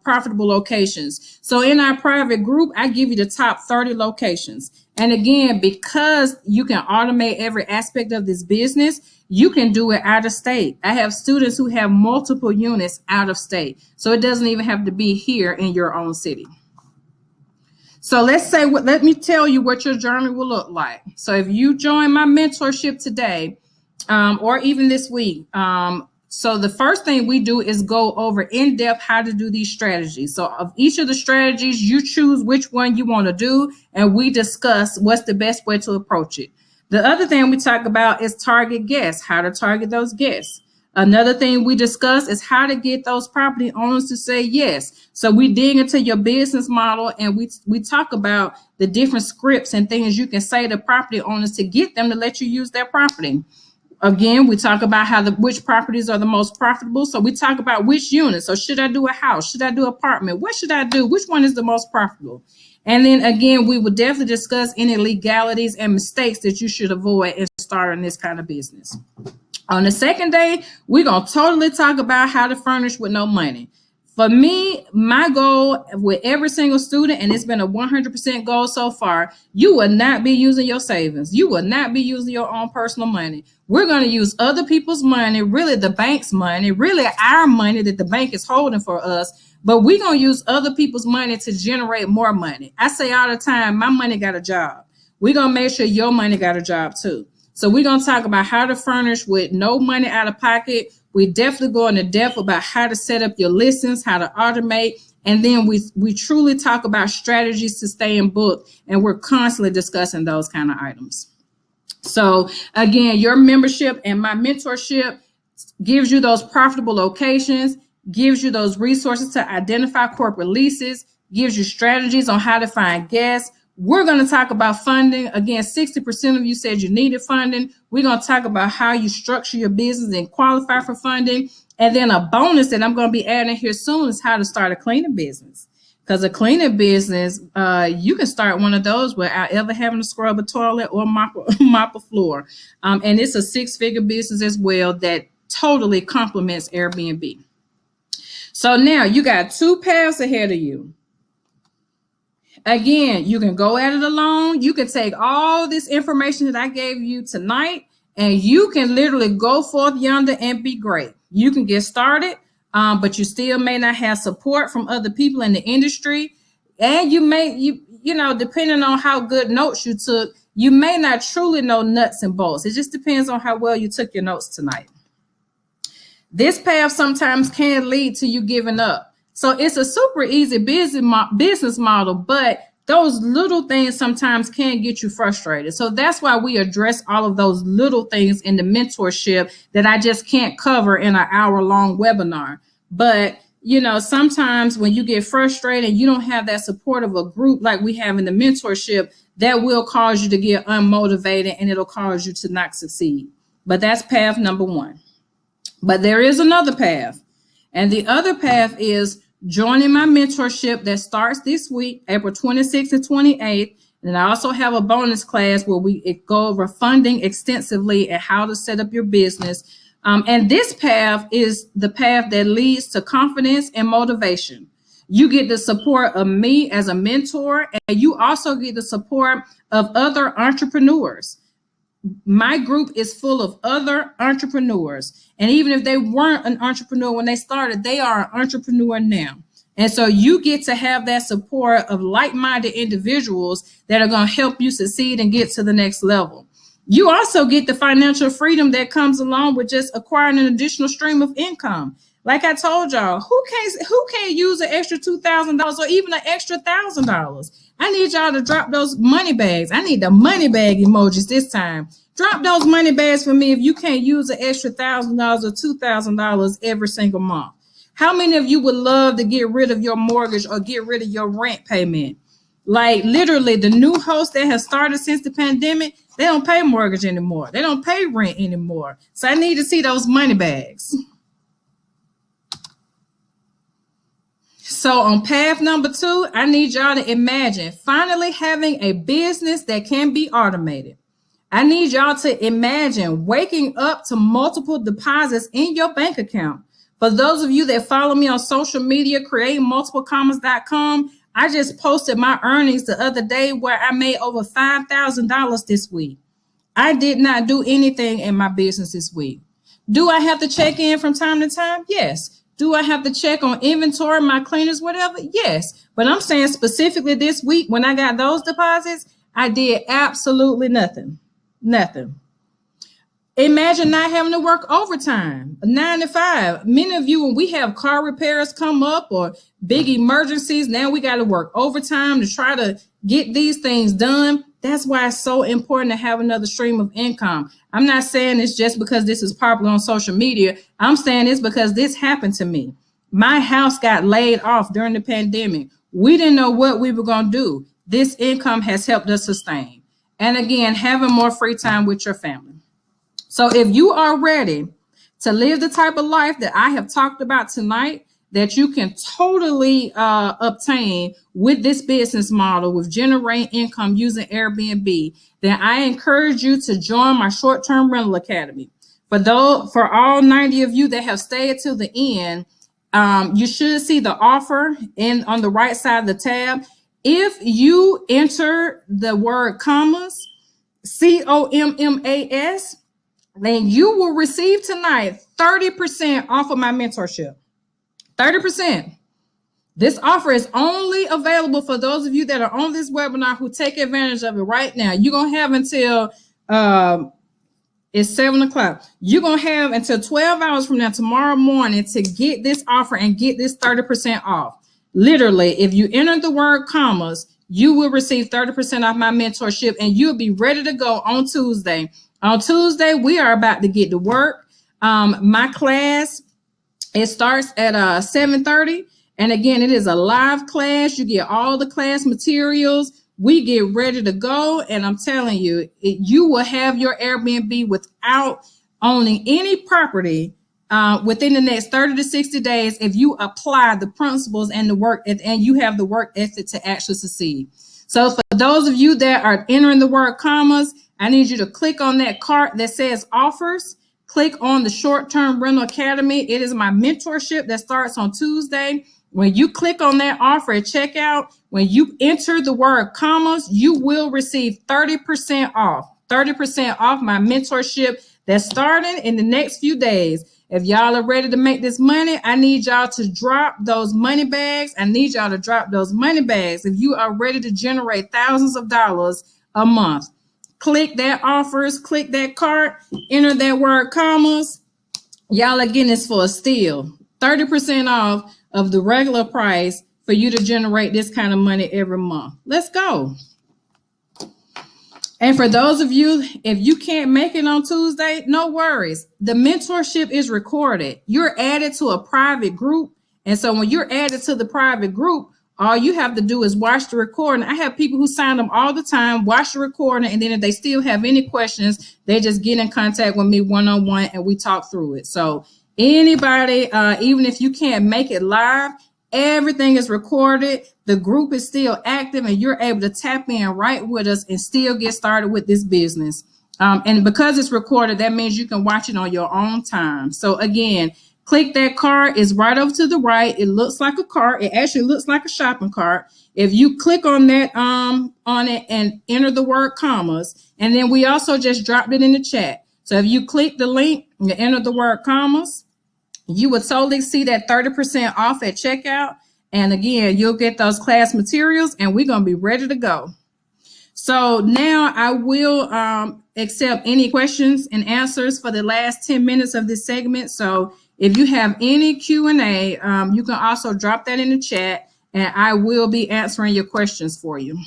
profitable locations. So in our private group, I give you the top 30 locations. And again, because you can automate every aspect of this business, you can do it out of state. I have students who have multiple units out of state. So it doesn't even have to be here in your own city. So let me tell you what your journey will look like. So if you join my mentorship today, or even this week, so the first thing we do is go over in depth how to do these strategies. So of each of the strategies, you choose which one you want to do, and we discuss what's the best way to approach it. The other thing we talk about is target guests, how to target those guests. Another thing we discuss is how to get those property owners to say yes. So we dig into your business model and we talk about the different scripts and things you can say to property owners to get them to let you use their property. Again, we talk about which properties are the most profitable. So we talk about which units. So should I do a house? Should I do apartment? What should I do? Which one is the most profitable? And then again, we will definitely discuss any legalities and mistakes that you should avoid in starting this kind of business. On the second day, we're going to totally talk about how to furnish with no money. For me, my goal with every single student, and it's been a 100% goal so far, you will not be using your savings. You will not be using your own personal money. We're going to use other people's money, really the bank's money, really our money that the bank is holding for us. But we're going to use other people's money to generate more money. I say all the time, my money got a job. We're going to make sure your money got a job too. So we're going to talk about how to furnish with no money out of pocket. We definitely go into depth about how to set up your listings, how to automate. And then we truly talk about strategies to stay in book. And we're constantly discussing those kind of items. So again, your membership and my mentorship gives you those profitable locations, gives you those resources to identify corporate leases, gives you strategies on how to find guests. We're going to talk about funding. Again, 60% of you said you needed funding. We're going to talk about how you structure your business and qualify for funding. And then a bonus that I'm going to be adding here soon is how to start a cleaning business. Because a cleaning business, you can start one of those without ever having to scrub a toilet or mop a floor. And it's a 6-figure business as well that totally complements Airbnb. So now you got 2 paths ahead of you. Again, you can go at it alone. You can take all this information that I gave you tonight, and you can literally go forth yonder and be great. You can get started, but you still may not have support from other people in the industry. And you depending on how good notes you took, you may not truly know nuts and bolts. It just depends on how well you took your notes tonight. This path sometimes can lead to you giving up. So it's a super easy business model, but those little things sometimes can get you frustrated. So that's why we address all of those little things in the mentorship that I just can't cover in an hour-long webinar. But, sometimes when you get frustrated and you don't have that support of a group like we have in the mentorship, that will cause you to get unmotivated and it'll cause you to not succeed. But that's path number 1. But there is another path. And the other path is joining my mentorship that starts this week, April 26th and 28th. And I also have a bonus class where we go over funding extensively and how to set up your business. And this path is the path that leads to confidence and motivation. You get the support of me as a mentor, and you also get the support of other entrepreneurs. My group is full of other entrepreneurs. And even if they weren't an entrepreneur when they started, they are an entrepreneur now. And so you get to have that support of like-minded individuals that are going to help you succeed and get to the next level. You also get the financial freedom that comes along with just acquiring an additional stream of income. Like I told y'all, who can't use an extra $2,000 or even an extra $1,000? I need y'all to drop those money bags. I need the money bag emojis this time. Drop those money bags for me if you can't use an extra $1,000 or $2,000 every single month. How many of you would love to get rid of your mortgage or get rid of your rent payment? Like literally the new hosts that have started since the pandemic, they don't pay mortgage anymore. They don't pay rent anymore. So I need to see those money bags. So on path number 2, I need y'all to imagine finally having a business that can be automated. I need y'all to imagine waking up to multiple deposits in your bank account. For those of you that follow me on social media, creatingmultiplecommas.com, I just posted my earnings the other day where I made over $5,000 this week. I did not do anything in my business this week. Do I have to check in from time to time? Yes. Do I have to check on inventory, my cleaners, whatever? Yes. But I'm saying specifically this week when I got those deposits, I did absolutely nothing. Nothing. Imagine not having to work overtime, 9 to 5. Many of you, when we have car repairs come up or big emergencies, now we got to work overtime to try to get these things done. That's why it's so important to have another stream of income. I'm not saying it's just because this is popular on social media. I'm saying it's because this happened to me. My house got laid off during the pandemic. We didn't know what we were going to do. This income has helped us sustain. And again, having more free time with your family. So if you are ready to live the type of life that I have talked about tonight, that you can totally obtain with this business model, with generating income using Airbnb, then I encourage you to join my short-term rental academy. For all 90 of you that have stayed till the end, you should see the offer on the right side of the tab. If you enter the word commas, COMMAS, then you will receive tonight 30% off of my mentorship. 30%. This offer is only available for those of you that are on this webinar who take advantage of it right now. You're going to have until it's 7 o'clock. You're going to have until 12 hours from now tomorrow morning to get this offer and get this 30% off. Literally, if you enter the word commas, you will receive 30% off my mentorship and you'll be ready to go on Tuesday. On Tuesday, we are about to get to work. My class, it starts at 7:30. And again, it is a live class. You get all the class materials. We get ready to go. And I'm telling you, you will have your Airbnb without owning any property within the next 30 to 60 days if you apply the principles and the work and you have the work ethic to actually succeed. So for those of you that are entering the word commas, I need you to click on that cart that says offers. Click on the short-term rental academy. It is my mentorship that starts on Tuesday. When you click on that offer at checkout, when you enter the word commas, you will receive 30% off. 30% off my mentorship that's starting in the next few days. If y'all are ready to make this money, I need y'all to drop those money bags. I need y'all to drop those money bags. If you are ready to generate thousands of dollars a month, click that offers, click that cart, enter that word commas. Y'all are getting this for a steal. 30% off of the regular price for you to generate this kind of money every month. Let's go. And for those of you, if you can't make it on Tuesday, no worries. The mentorship is recorded. You're added to a private group. And so when you're added to the private group, all you have to do is watch the recording. I have people who sign up all the time, watch the recording, and then if they still have any questions, they just get in contact with me one-on-one and we talk through it. So anybody, even if you can't make it live, Everything is recorded. The group is still active, and you're able to tap in right with us and still get started with this business. And because it's recorded, that means you can watch it on your own time. So again, click that cart. It's right over to the right. It looks like a cart. It actually looks like a shopping cart. If you click on that on it and enter the word commas, and then we also just dropped it in the chat. So if you click the link and enter the word commas, you will totally see that 30% off at checkout. And again, you'll get those class materials, and we're going to be ready to go. So now I will accept any questions and answers for the last 10 minutes of this segment. So if you have any Q&A, you can also drop that in the chat, and I will be answering your questions for you.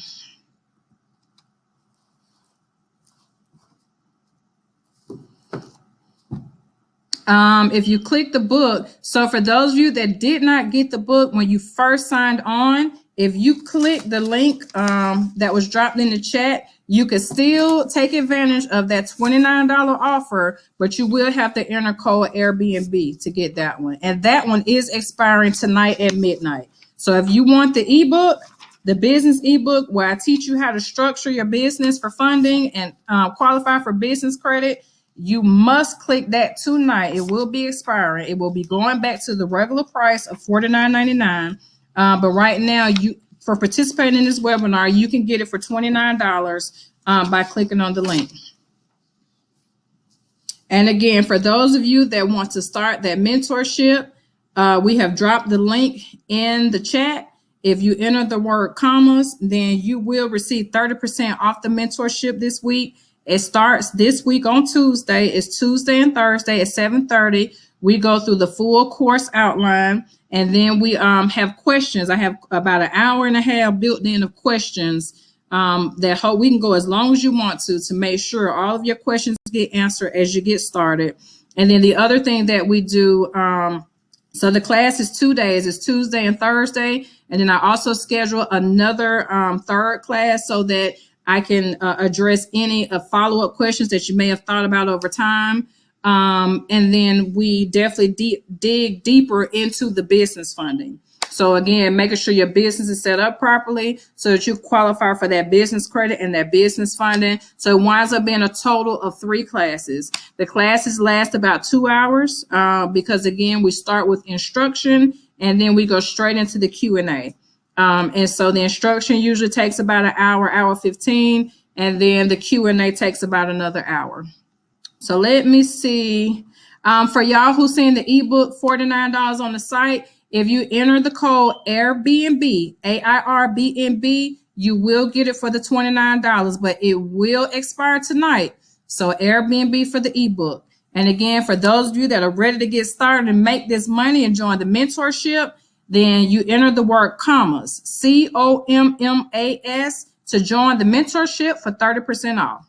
If you click the book, so for those of you that did not get the book when you first signed on, if you click the link that was dropped in the chat, you can still take advantage of that $29 offer, but you will have to enter code Airbnb to get that one. And that one is expiring tonight at midnight. So if you want the ebook, the business ebook where I teach you how to structure your business for funding and qualify for business credit, you must click that tonight. It will be expiring. It will be going back to the regular price of $49.99. But right now, for participating in this webinar, you can get it for $29 by clicking on the link. And again, for those of you that want to start that mentorship, we have dropped the link in the chat. If you enter the word commas, then you will receive 30% off the mentorship this week. It starts this week on Tuesday. It's Tuesday and Thursday at 7:30. We go through the full course outline, and then we have questions. I have about an hour and a half built in of questions that we can go as long as you want to make sure all of your questions get answered as you get started. And then the other thing that we do, so the class is 2 days. It's Tuesday and Thursday. And then I also schedule another third class so that I can address any follow-up questions that you may have thought about over time. And then we definitely dig deeper into the business funding. So again, making sure your business is set up properly so that you qualify for that business credit and that business funding. So it winds up being a total of 3 classes. The classes last about 2 hours because again, we start with instruction and then we go straight into the Q&A. And so the instruction usually takes about an hour, hour 15, and then the Q&A takes about another hour. So let me see. For y'all who's seen the ebook, $49 on the site, if you enter the code Airbnb, AIRBNB, you will get it for the $29, but it will expire tonight. So Airbnb for the ebook. And again, for those of you that are ready to get started and make this money and join the mentorship, then you enter the word commas, COMMAS, to join the mentorship for 30% off.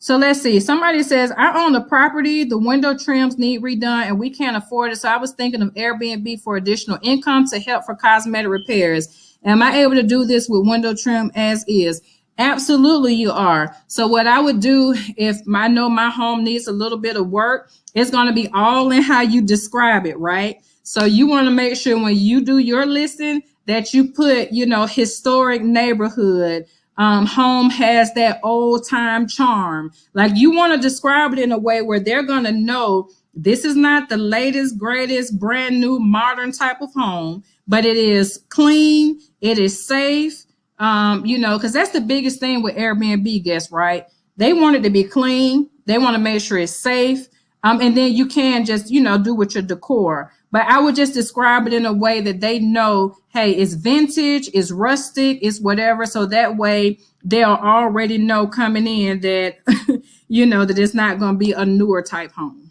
So let's see. Somebody says, I own a property. The window trims need redone and we can't afford it. So I was thinking of Airbnb for additional income to help for cosmetic repairs. Am I able to do this with window trim as is? Absolutely, you are. So what I would do if I know my home needs a little bit of work, it's going to be all in how you describe it, right? So you want to make sure when you do your listing that you put, historic neighborhood, home has that old time charm. Like you want to describe it in a way where they're going to know this is not the latest, greatest, brand new, modern type of home, but it is clean. It is safe. Because that's the biggest thing with Airbnb guests, right? They want it to be clean. They want to make sure it's safe. And then you can just, do with your decor. But I would just describe it in a way that they know, hey, it's vintage, it's rustic, it's whatever. So that way they'll already know coming in that, that it's not going to be a newer type home.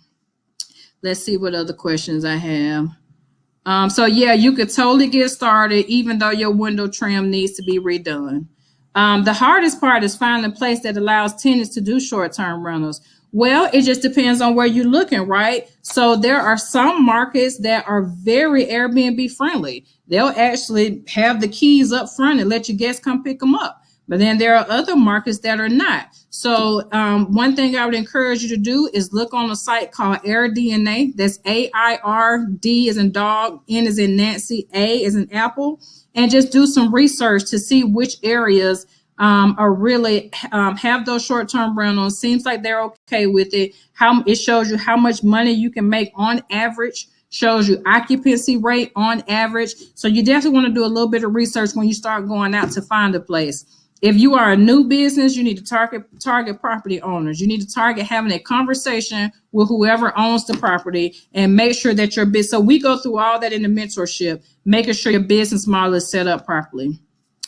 Let's see what other questions I have. So yeah, you could totally get started even though your window trim needs to be redone. The hardest part is finding a place that allows tenants to do short-term rentals. Well, it just depends on where you're looking, right? So there are some markets that are very Airbnb friendly. They'll actually have the keys up front and let your guests come pick them up. But then there are other markets that are not. So one thing I would encourage you to do is look on a site called AirDNA. That's AIRD as in dog, N as in Nancy, A as in apple, and just do some research to see which areas are really have those short-term rentals. Seems like they're okay with it. How it shows you how much money you can make on average, shows you occupancy rate on average. So you definitely want to do a little bit of research when you start going out to find a place. If you are a new business, you need to target property owners. You need to target having a conversation with whoever owns the property and make sure that your business. So we go through all that in the mentorship, making sure your business model is set up properly.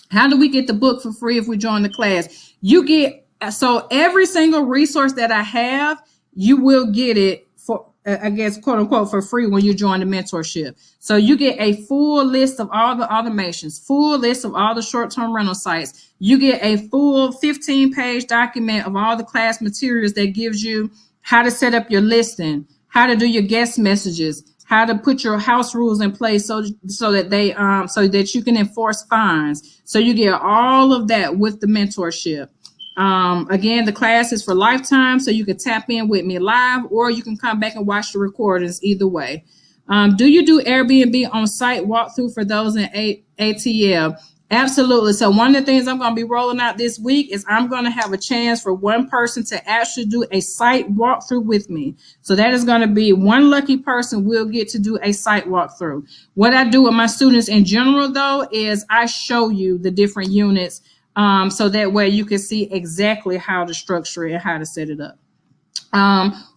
How do we get the book for free if we join the class? You get, so every single resource that I have, you will get it for, I guess, quote unquote, for free when you join the mentorship. So you get a full list of all the automations, full list of all the short-term rental sites. You get a full 15-page document of all the class materials that gives you how to set up your listing, how to do your guest messages, how to put your house rules in place so that they so that you can enforce fines. So you get all of that with the mentorship. Again, the class is for lifetime, so you can tap in with me live, or you can come back and watch the recordings. Either way. Do you do Airbnb on site walkthrough for those in ATL? Absolutely. So one of the things I'm going to be rolling out this week is I'm going to have a chance for one person to actually do a site walkthrough with me. So that is going to be one lucky person will get to do a site walkthrough. What I do with my students in general, though, is I show you the different units so that way you can see exactly how to structure it and how to set it up.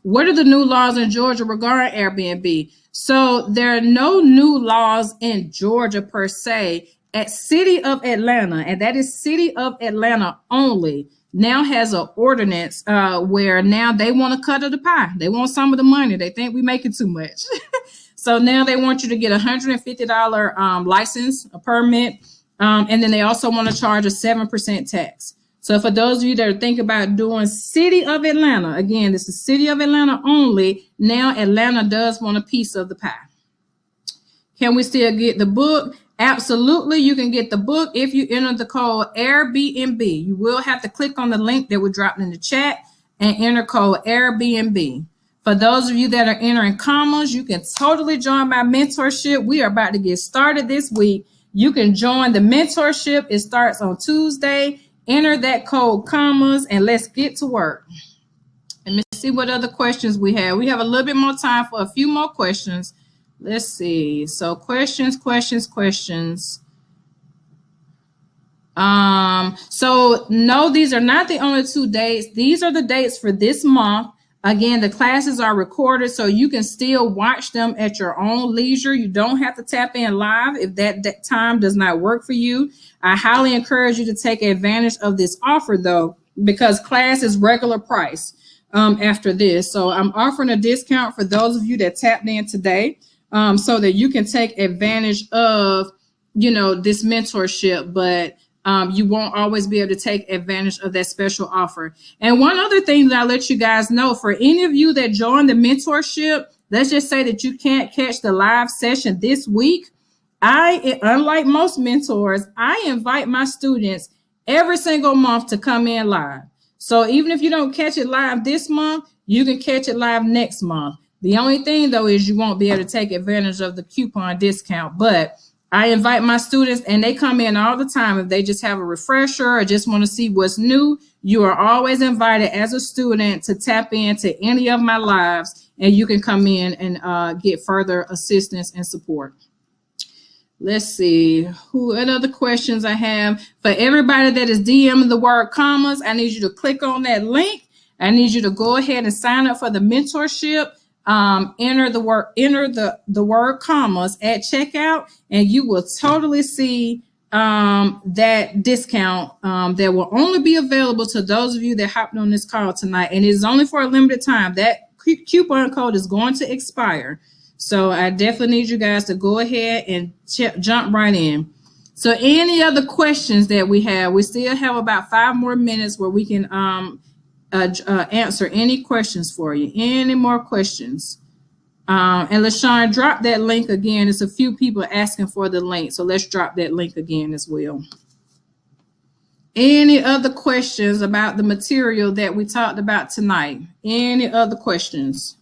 What are the new laws in Georgia regarding Airbnb? So there are no new laws in Georgia per se. At City of Atlanta, and that is City of Atlanta only, now has an ordinance where now they want to cut of the pie. They want some of the money. They think we make it too much. So now they want you to get a $150 license, a permit, and then they also want to charge a 7% tax. So for those of you that are thinking about doing City of Atlanta, again, this is City of Atlanta only. Now Atlanta does want a piece of the pie. Can we still get the book? Absolutely, you can get the book if you enter the code Airbnb. You will have to click on the link that we dropped in the chat and enter code Airbnb. For those of you that are entering commas, you can totally join my mentorship. We are about to get started this week. You can join the mentorship. It starts on Tuesday. Enter that code commas and let's get to work. Let me see what other questions we have. We have a little bit more time for a few more questions. Let's see. So questions. So no, these are not the only 2 dates. These are the dates for this month. Again, the classes are recorded, so you can still watch them at your own leisure. You don't have to tap in live if that time does not work for you. I highly encourage you to take advantage of this offer, though, because class is regular price after this. So I'm offering a discount for those of you that tapped in today. So that you can take advantage of, this mentorship, but you won't always be able to take advantage of that special offer. And one other thing that I'll let you guys know, for any of you that join the mentorship, let's just say that you can't catch the live session this week. Unlike most mentors, I invite my students every single month to come in live. So even if you don't catch it live this month, you can catch it live next month. The only thing, though, is you won't be able to take advantage of the coupon discount. But I invite my students, and they come in all the time. If they just have a refresher or just want to see what's new, you are always invited as a student to tap into any of my lives, and you can come in and get further assistance and support. Let's see what other questions I have. For everybody that is DMing the word commas, I need you to click on that link. I need you to go ahead and sign up for the mentorship. Enter the word commas at checkout, and you will totally see that discount that will only be available to those of you that hopped on this call tonight, and it is only for a limited time. That coupon code is going to expire, so I definitely need you guys to go ahead and jump right in. So any other questions that we have? We still have about 5 more minutes where we can answer any questions for you. Any more questions? And LaShawn, drop that link again. There's a few people asking for the link, so let's drop that link again as well. Any other questions about the material that we talked about tonight? Any other questions?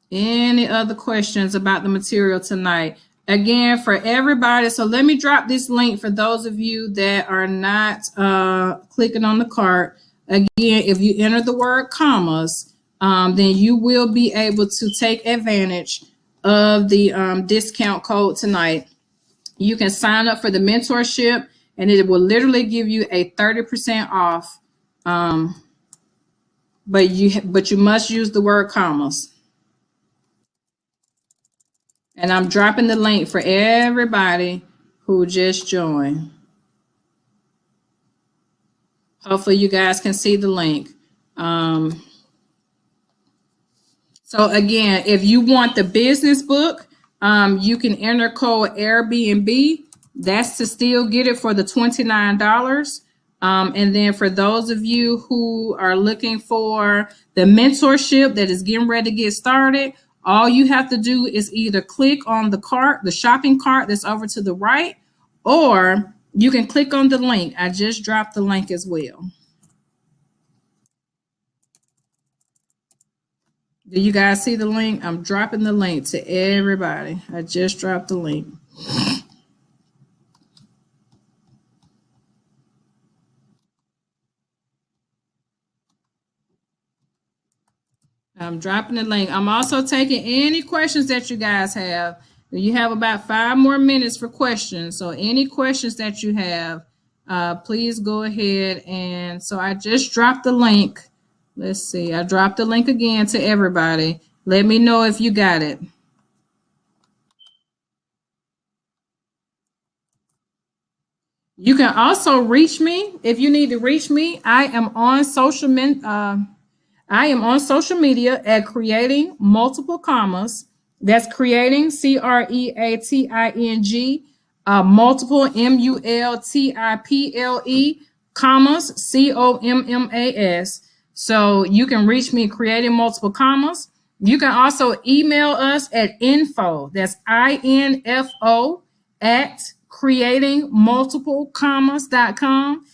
Any other questions about the material tonight? Again, for everybody, so let me drop this link for those of you that are not clicking on the cart. Again, if you enter the word commas, then you will be able to take advantage of the discount code tonight. You can sign up for the mentorship, and it will literally give you a 30% off. But you must use the word commas. And I'm dropping the link for everybody who just joined. Hopefully you guys can see the link. So again, if you want the business book, you can enter code Airbnb. That's to still get it for the $29. And then for those of you who are looking for the mentorship that is getting ready to get started, all you have to do is either click on the cart, the shopping cart that's over to the right, or you can click on the link. I just dropped the link as well. Do you guys see the link? I'm dropping the link to everybody. I just dropped the link. I'm dropping the link. I'm also taking any questions that you guys have. You have about 5 more minutes for questions. So any questions that you have, please go ahead. And so I just dropped the link. Let's see. I dropped the link again to everybody. Let me know if you got it. You can also reach me if you need to reach me. I am on social media at Creating Multiple Commas. That's creating CREATING multiple MULTIPLE commas COMMAS. So you can reach me Creating Multiple Commas. You can also email us at info. That's INFO at creatingmultiplecommas.com.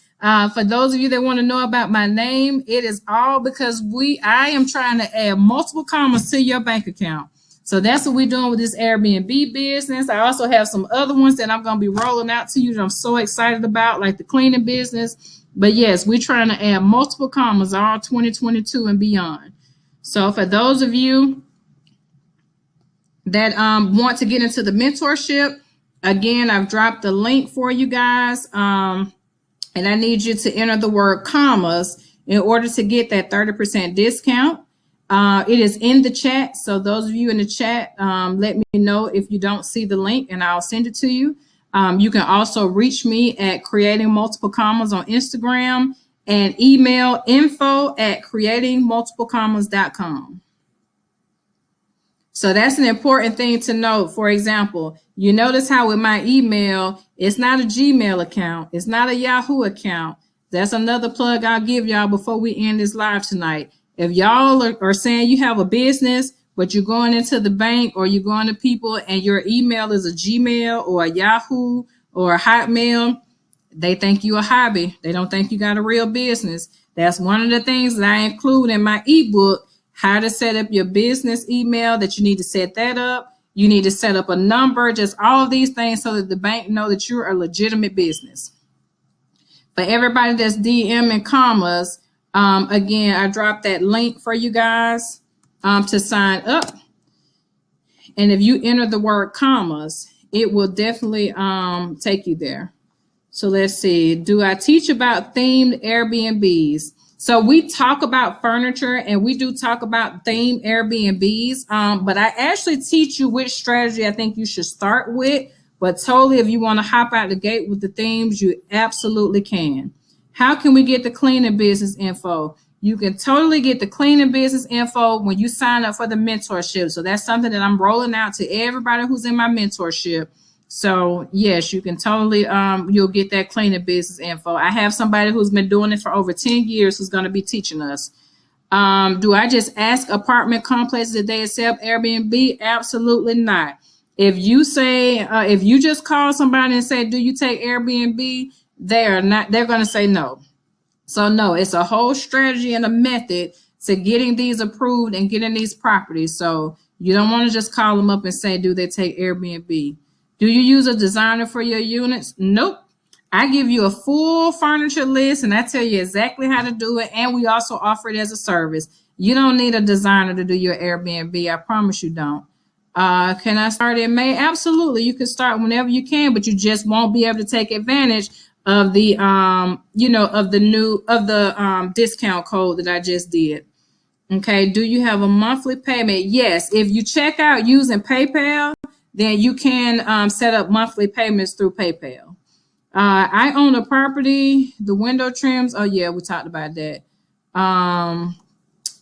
For those of you that want to know about my name, it is all because I am trying to add multiple commas to your bank account. So that's what we're doing with this Airbnb business. I also have some other ones that I'm going to be rolling out to you that I'm so excited about, like the cleaning business. But yes, we're trying to add multiple commas all 2022 and beyond. So for those of you that want to get into the mentorship, again, I've dropped the link for you guys. And I need you to enter the word commas in order to get that 30% discount. It is in the chat. So those of you in the chat, let me know if you don't see the link and I'll send it to you. You can also reach me at Creating Multiple Commas on Instagram and email info at creatingmultiplecommas.com. So that's an important thing to note. For example, you notice how with my email, it's not a Gmail account. It's not a Yahoo account. That's another plug I'll give y'all before we end this live tonight. If y'all are saying you have a business, but you're going into the bank or you're going to people and your email is a Gmail or a Yahoo or a Hotmail, they think you a hobby. They don't think you got a real business. That's one of the things that I include in my ebook, how to set up your business email, that you need to set that up. You need to set up a number, just all of these things so that the bank know that you're a legitimate business. For everybody that's DMing commas, again, I dropped that link for you guys to sign up. And if you enter the word commas, it will definitely take you there. So let's see. Do I teach about themed Airbnbs? So we talk about furniture and we do talk about themed Airbnbs, but I actually teach you which strategy I think you should start with. But totally, if you want to hop out the gate with the themes, you absolutely can. How can we get the cleaning business info? You can totally get the cleaning business info when you sign up for the mentorship. So that's something that I'm rolling out to everybody who's in my mentorship. So yes, you can totally, you'll get that cleaning business info. I have somebody who's been doing it for over 10 years who's going to be teaching us. Do I just ask apartment complexes if they accept Airbnb? Absolutely not. If you say, if you just call somebody and say, do you take Airbnb? They're going to say no. So no, it's a whole strategy and a method to getting these approved and getting these properties. So you don't want to just call them up and say, do they take Airbnb? Do you use a designer for your units? Nope. I give you a full furniture list and I tell you exactly how to do it. And we also offer it as a service. You don't need a designer to do your Airbnb. I promise you don't. Can I start in May? Absolutely. You can start whenever you can, but you just won't be able to take advantage of the discount code that I just did. Okay. Do you have a monthly payment? Yes. If you check out using PayPal, then you can set up monthly payments through PayPal. I own a property, the window trims. Oh yeah, we talked about that.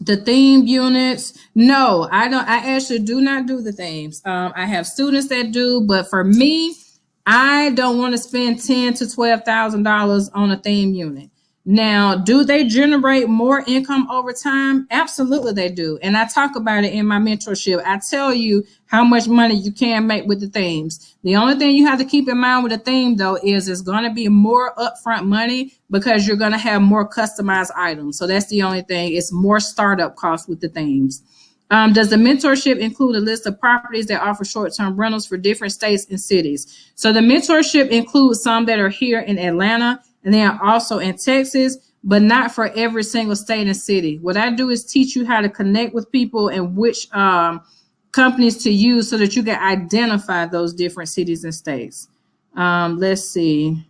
The theme units. No, I don't. I actually do not do the themes. I have students that do, but for me, I don't want to spend $10,000 to $12,000 on a theme unit. Now, do they generate more income over time? Absolutely, they do. And I talk about it in my mentorship. I tell you how much money you can make with the themes. The only thing you have to keep in mind with a theme, though, is it's going to be more upfront money because you're going to have more customized items. So that's the only thing. It's more startup costs with the themes. Does the mentorship include a list of properties that offer short-term rentals for different states and cities? So the mentorship includes some that are here in Atlanta and they are also in Texas, but not for every single state and city. What I do is teach you how to connect with people and which companies to use so that you can identify those different cities and states. Let's see.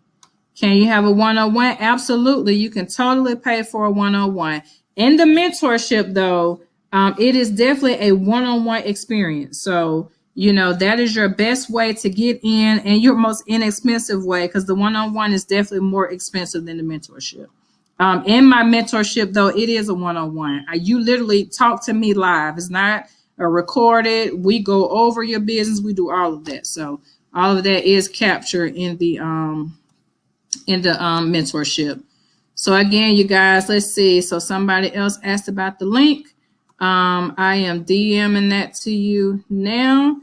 Can you have a one-on-one? Absolutely. You can totally pay for a one-on-one. In the mentorship, though, it is definitely a one-on-one experience. So, that is your best way to get in and your most inexpensive way because the one-on-one is definitely more expensive than the mentorship. In my mentorship, though, it is a one-on-one. You literally talk to me live. It's not recorded. We go over your business. We do all of that. So all of that is captured in the mentorship. So again, you guys, let's see. So somebody else asked about the link. I am DMing that to you now.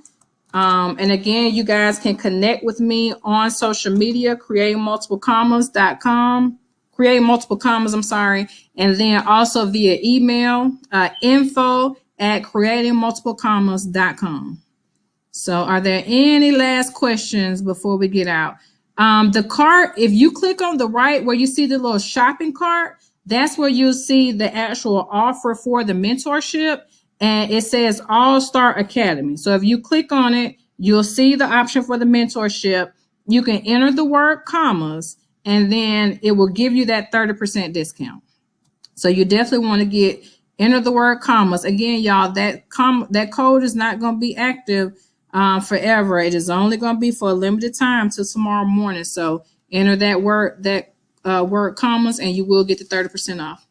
And again, you guys can connect with me on social media, creatingmultiplecommas.com, I'm sorry. And then also via email, info@creatingmultiplecommas.com. So are there any last questions before we get out? The cart, if you click on the right where you see the little shopping cart, that's where you'll see the actual offer for the mentorship. And it says All Star Academy. So if you click on it, you'll see the option for the mentorship. You can enter the word commas, and then it will give you that 30% discount. So you definitely want to enter the word commas. Again, y'all, that code is not going to be active forever. It is only going to be for a limited time till tomorrow morning. So enter that word commas, and you will get the 30% off.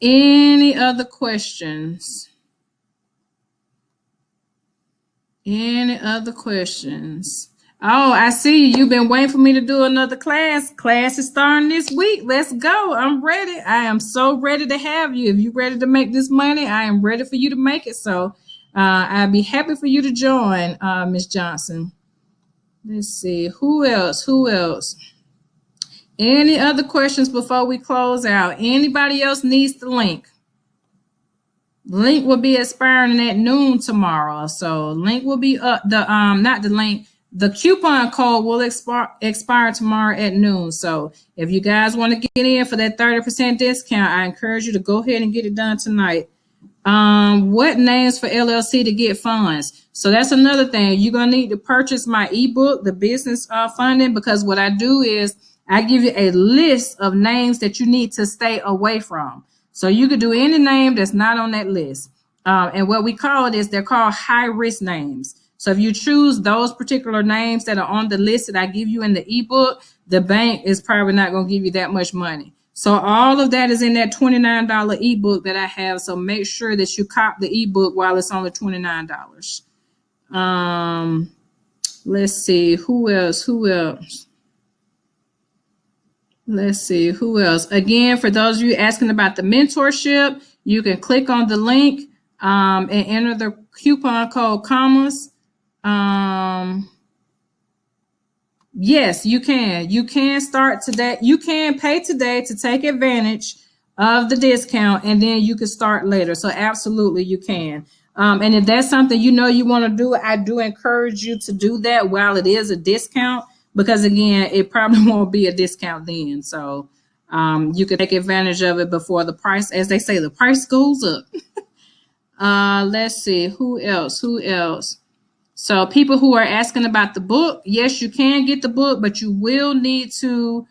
Any other questions? Any other questions? Oh, I see you've been waiting for me to do another class. Class is starting this week. Let's go. I'm ready. I am so ready to have you. If you're ready to make this money, I am ready for you to make it. So I'd be happy for you to join, Ms. Johnson. Let's see. Who else? Any other questions before we close out? Anybody else needs the link? Link will be expiring at noon tomorrow. So link will be up. The coupon code will expire tomorrow at noon. So if you guys want to get in for that 30% discount, I encourage you to go ahead and get it done tonight. What names for LLC to get funds? So that's another thing. You're going to need to purchase my ebook, The Business Funding, because what I do is I give you a list of names that you need to stay away from. So you could do any name that's not on that list. And what we call it is they're called high risk names. So if you choose those particular names that are on the list that I give you in the ebook, the bank is probably not going to give you that much money. So all of that is in that $29 ebook that I have. So make sure that you cop the ebook while it's only $29. Let's see. Who else? Let's see who else. Again, for those of you asking about the mentorship, you can click on the link and enter the coupon code commas. Yes, you can. You can start today. You can pay today to take advantage of the discount, and then you can start later. So absolutely, you can. And if that's something you know you want to do, I do encourage you to do that while it is a discount, because again, it probably won't be a discount then. So you could take advantage of it before the price, as they say, the price goes up. Let's see, who else? Who else? So people who are asking about the book, yes, you can get the book, but you will need to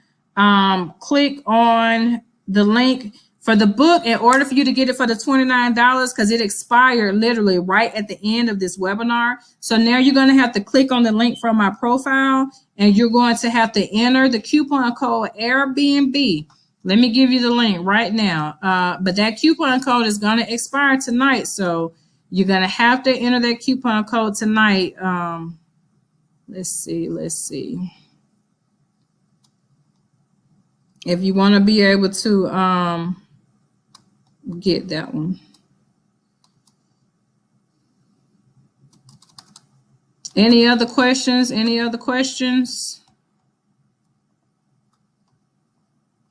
click on the link for the book in order for you to get it for the $29, because it expired literally right at the end of this webinar. So now you're going to have to click on the link from my profile, and you're going to have to enter the coupon code Airbnb. Let me give you the link right now. But that coupon code is going to expire tonight. So you're going to have to enter that coupon code tonight. Let's see. If you want to be able to get that one. Any other questions? Any other questions?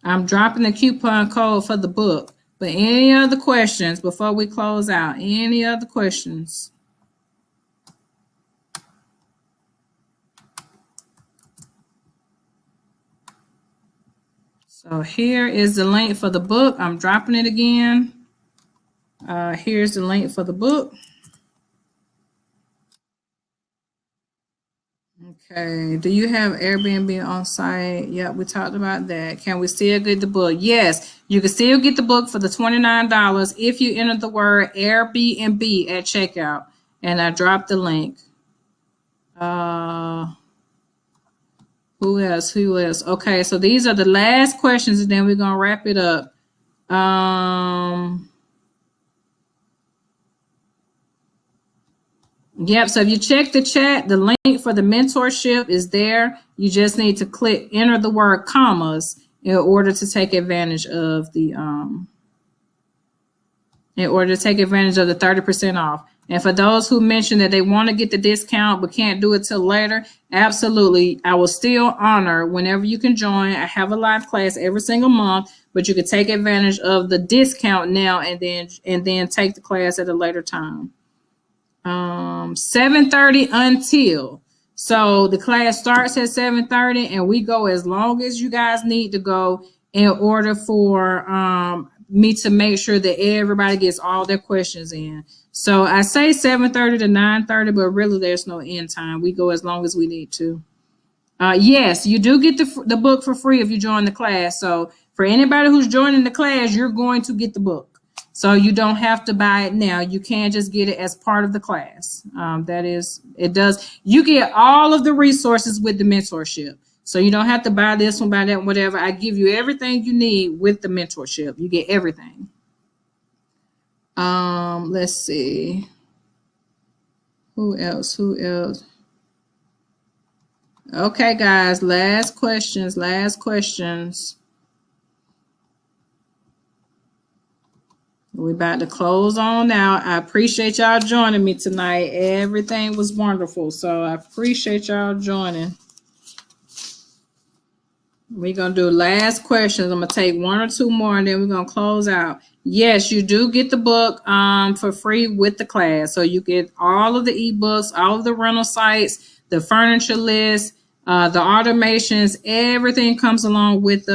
I'm dropping the coupon code for the book. But any other questions before we close out? Any other questions? So here is the link for the book. I'm dropping it again. Here's the link for the book. Okay, do you have Airbnb on site? Yep, we talked about that. Can we still get the book? Yes, you can still get the book for the $29 if you enter the word Airbnb at checkout. And I dropped the link. Who else? Who else? Okay, so these are the last questions, and then we're gonna wrap it up. Yep, so if you check the chat, the link for the mentorship is there. You just need to click enter the word commas in order to take advantage of the 30% off. And for those who mentioned that they want to get the discount but can't do it till later, absolutely, I will still honor whenever you can join. I have a live class every single month, but you can take advantage of the discount now and then take the class at a later time. 7:30 until. So the class starts at 7:30 and we go as long as you guys need to go in order for me to make sure that everybody gets all their questions in. So I say 7:30 to 9:30, but really there's no end time. We go as long as we need to. Yes, you do get the book for free if you join the class. So for anybody who's joining the class, you're going to get the book. So you don't have to buy it now. You can just get it as part of the class. You get all of the resources with the mentorship. So you don't have to buy this one, buy that one, whatever. I give you everything you need with the mentorship. You get everything. Let's see. Who else? Okay, guys, last questions. We're about to close on now. I appreciate y'all joining me tonight. Everything was wonderful, so I appreciate y'all joining. We're going to do last questions. I'm going to take one or two more, and then we're going to close out. Yes, you do get the book for free with the class. So you get all of the ebooks, all of the rental sites, the furniture list, the automations, everything comes along with the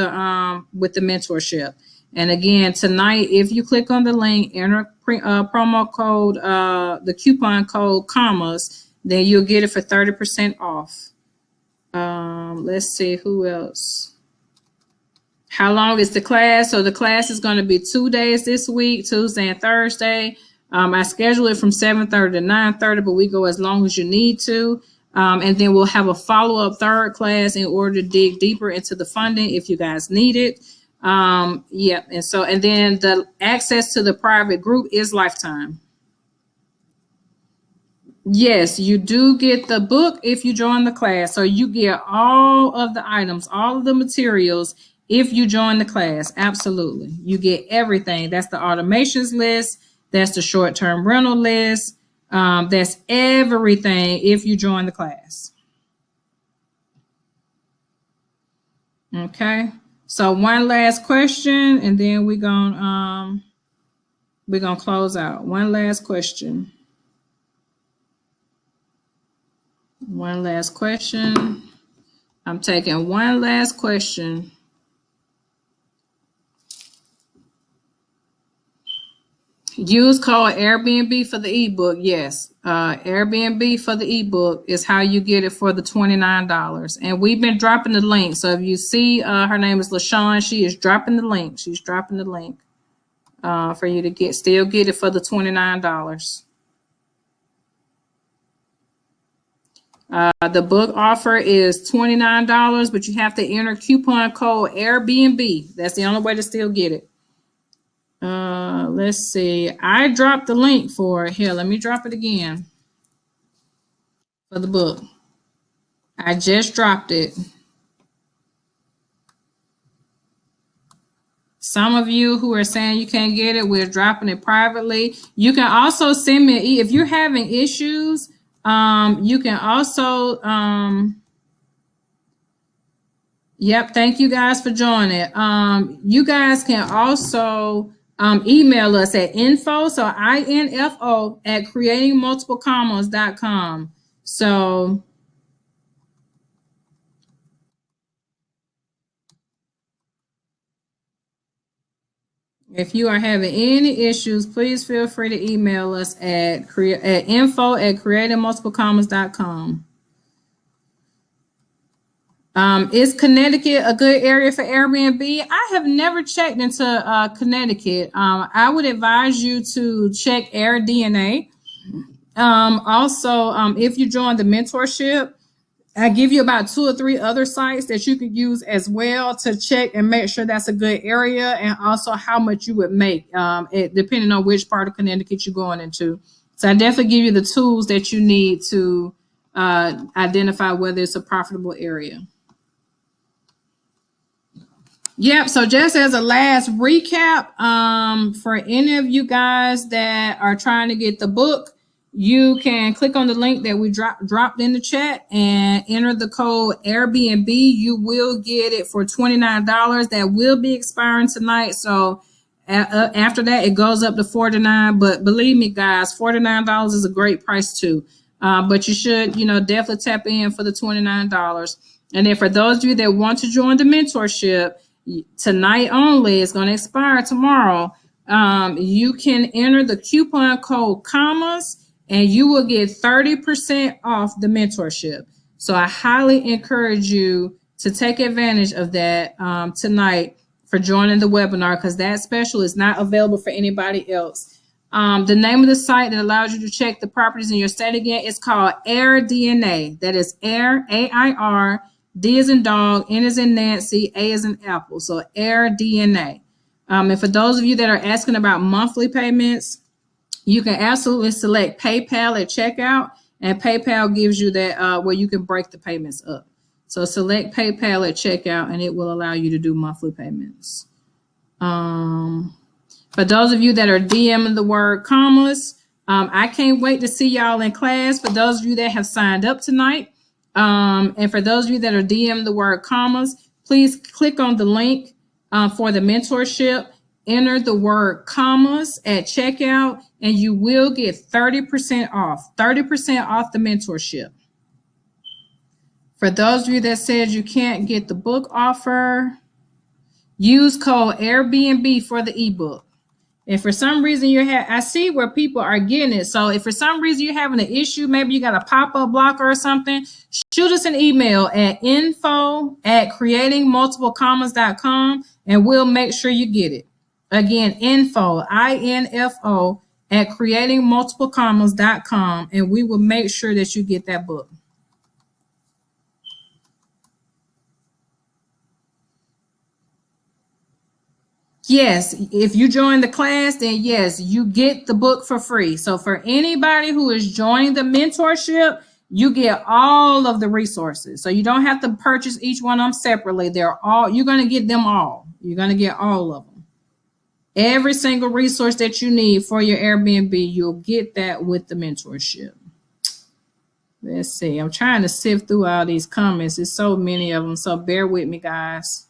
mentorship. And again, tonight, if you click on the link, enter promo code, the coupon code commas, then you'll get it for 30% off. Let's see, who else? How long is the class? So the class is going to be 2 days this week, Tuesday and Thursday. I schedule it from 7:30 to 9:30, but we go as long as you need to. And then we'll have a follow-up third class in order to dig deeper into the funding if you guys need it. And then the access to the private group is lifetime. Yes, you do get the book if you join the class. So you get all of the items, all of the materials if you join the class. Absolutely. You get everything. That's the automations list. That's the short-term rental list. That's everything if you join the class. Okay. So one last question, and then we're gonna close out. One last question. One last question. I'm taking one last question. Use code Airbnb for the ebook. Yes, Airbnb for the ebook is how you get it for the $29. And we've been dropping the link. So if you see, her name is LaShawn. She is dropping the link. She's dropping the link for you to still get it for the $29. The book offer is $29, but you have to enter coupon code Airbnb. That's the only way to still get it. Let's see. I dropped the link for it. Here, let me drop it again for the book. I just dropped it. Some of you who are saying you can't get it, we're dropping it privately. You can also send me if you're having issues. You can also Yep, thank you guys for joining. You guys can also email us at info, so info at creatingmultiplecommas.com. So if you are having any issues, please feel free to email us at info at creatingmultiplecommas.com. Is Connecticut a good area for Airbnb? I have never checked into Connecticut. I would advise you to check AirDNA. Also, if you join the mentorship, I give you about 2 or 3 other sites that you could use as well to check and make sure that's a good area, and also how much you would make, depending on which part of Connecticut you're going into. So I definitely give you the tools that you need to identify whether it's a profitable area. Yep. So just as a last recap, for any of you guys that are trying to get the book, you can click on the link that we dropped in the chat and enter the code Airbnb. You will get it for $29. That will be expiring tonight. So after that, it goes up to $49. But believe me, guys, $49 is a great price too. But you should, definitely tap in for the $29. And then for those of you that want to join the mentorship, tonight only, it's going to expire tomorrow. You can enter the coupon code commas and you will get 30% off the mentorship. So I highly encourage you to take advantage of that tonight for joining the webinar, because that special is not available for anybody else. The name of the site that allows you to check the properties in your state again is called AirDNA. That is Air, A-I-R, D as in dog, N as in Nancy, A as in apple. So AirDNA. And for those of you that are asking about monthly payments, you can absolutely select PayPal at checkout, and PayPal gives you that where you can break the payments up. So select PayPal at checkout, and it will allow you to do monthly payments. For those of you that are DMing the word commas, I can't wait to see y'all in class. For those of you that have signed up tonight, and for those of you that are DMing the word commas, please click on the link for the mentorship. Enter the word commas at checkout, and you will get 30% off. 30% off the mentorship. For those of you that said you can't get the book offer, use code Airbnb for the ebook. If for some reason I see where people are getting it. So if for some reason you're having an issue, maybe you got a pop-up blocker or something, shoot us an email at info at creatingmultiplecommas.com, and we'll make sure you get it. Again, info, I-N-F-O, at creatingmultiplecommas.com, and we will make sure that you get that book. Yes, if you join the class, then yes, you get the book for free. So for anybody who is joining the mentorship, you get all of the resources. So you don't have to purchase each one of them separately. You're going to get them all. You're going to get all of them. Every single resource that you need for your Airbnb, you'll get that with the mentorship. Let's see. I'm trying to sift through all these comments. There's so many of them, so bear with me, guys.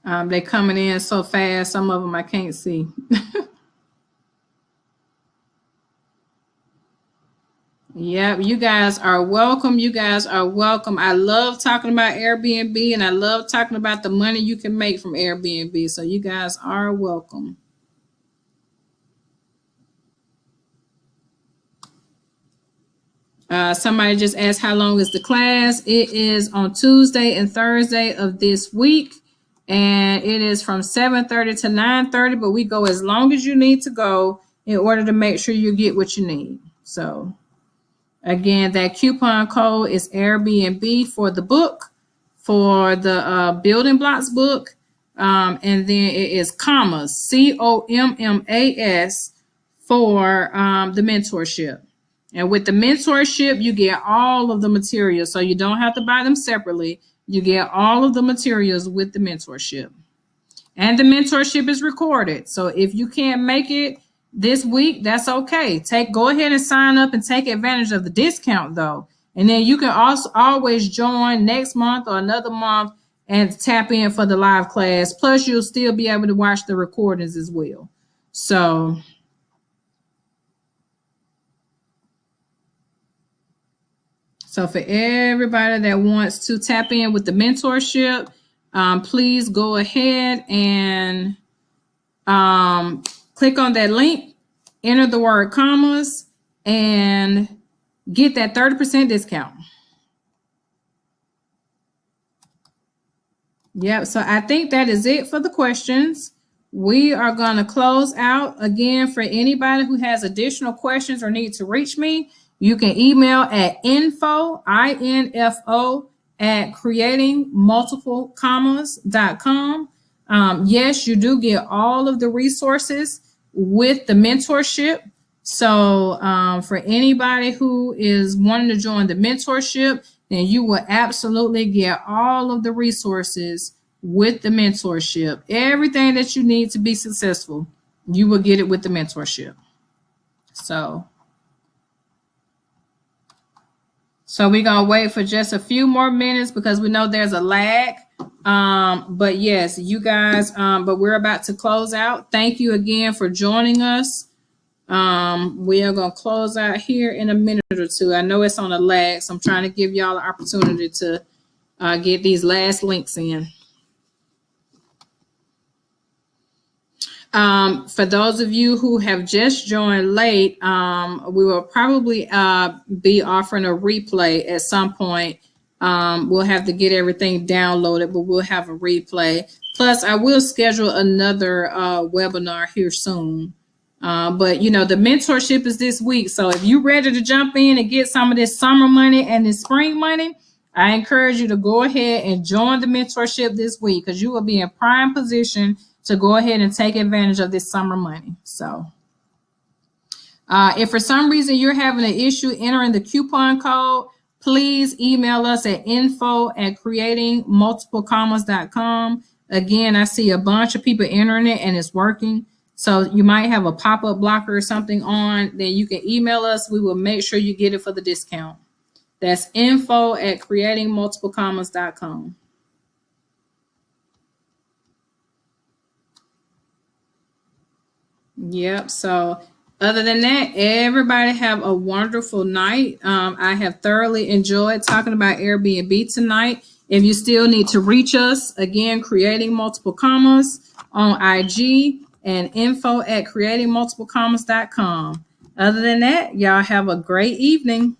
They're coming in so fast. Some of them I can't see. Yep, you guys are welcome. You guys are welcome. I love talking about Airbnb, and I love talking about the money you can make from Airbnb. So you guys are welcome. Somebody just asked how long is the class. It is on Tuesday and Thursday of this week, and it is from 7:30 to 9:30, but we go as long as you need to go in order to make sure you get what you need. So again, that coupon code is Airbnb for the book, for the building blocks book, and then it is commas, COMMAS, for the mentorship. And with the mentorship, you get all of the materials. So you don't have to buy them separately. You get all of the materials with the mentorship. And the mentorship is recorded. So if you can't make it this week, that's okay. Go ahead and sign up and take advantage of the discount, though. And then you can also always join next month or another month and tap in for the live class. Plus, you'll still be able to watch the recordings as well. So for everybody that wants to tap in with the mentorship, please go ahead and click on that link, enter the word commas, and get that 30% discount. Yep, so I think that is it for the questions. We are going to close out. Again, for anybody who has additional questions or need to reach me, you can email at info, I-N-F-O, at creatingmultiplecommas.com. Yes, you do get all of the resources with the mentorship. So for anybody who is wanting to join the mentorship, then you will absolutely get all of the resources with the mentorship. Everything that you need to be successful, you will get it with the mentorship. So we're going to wait for just a few more minutes because we know there's a lag. But yes, you guys, but we're about to close out. Thank you again for joining us. We are going to close out here in a minute or two. I know it's on a lag, so I'm trying to give y'all an opportunity to get these last links in. For those of you who have just joined late, we will probably be offering a replay at some point. We'll have to get everything downloaded, but we'll have a replay. Plus, I will schedule another webinar here soon. But, you know, the mentorship is this week. So if you're ready to jump in and get some of this summer money and this spring money, I encourage you to go ahead and join the mentorship this week because you will be in prime position to go ahead and take advantage of this summer money. So if for some reason you're having an issue entering the coupon code, please email us at info@creatingmultiplecommas.com. Again, I see a bunch of people entering it and it's working. So you might have a pop-up blocker or something on, then you can email us. We will make sure you get it for the discount. That's info@creatingmultiplecommas.com. Yep. So other than that, everybody have a wonderful night. I have thoroughly enjoyed talking about Airbnb tonight. If you still need to reach us, again, Creating Multiple Commas on IG and info@creatingmultiplecommas.com. Other than that, y'all have a great evening.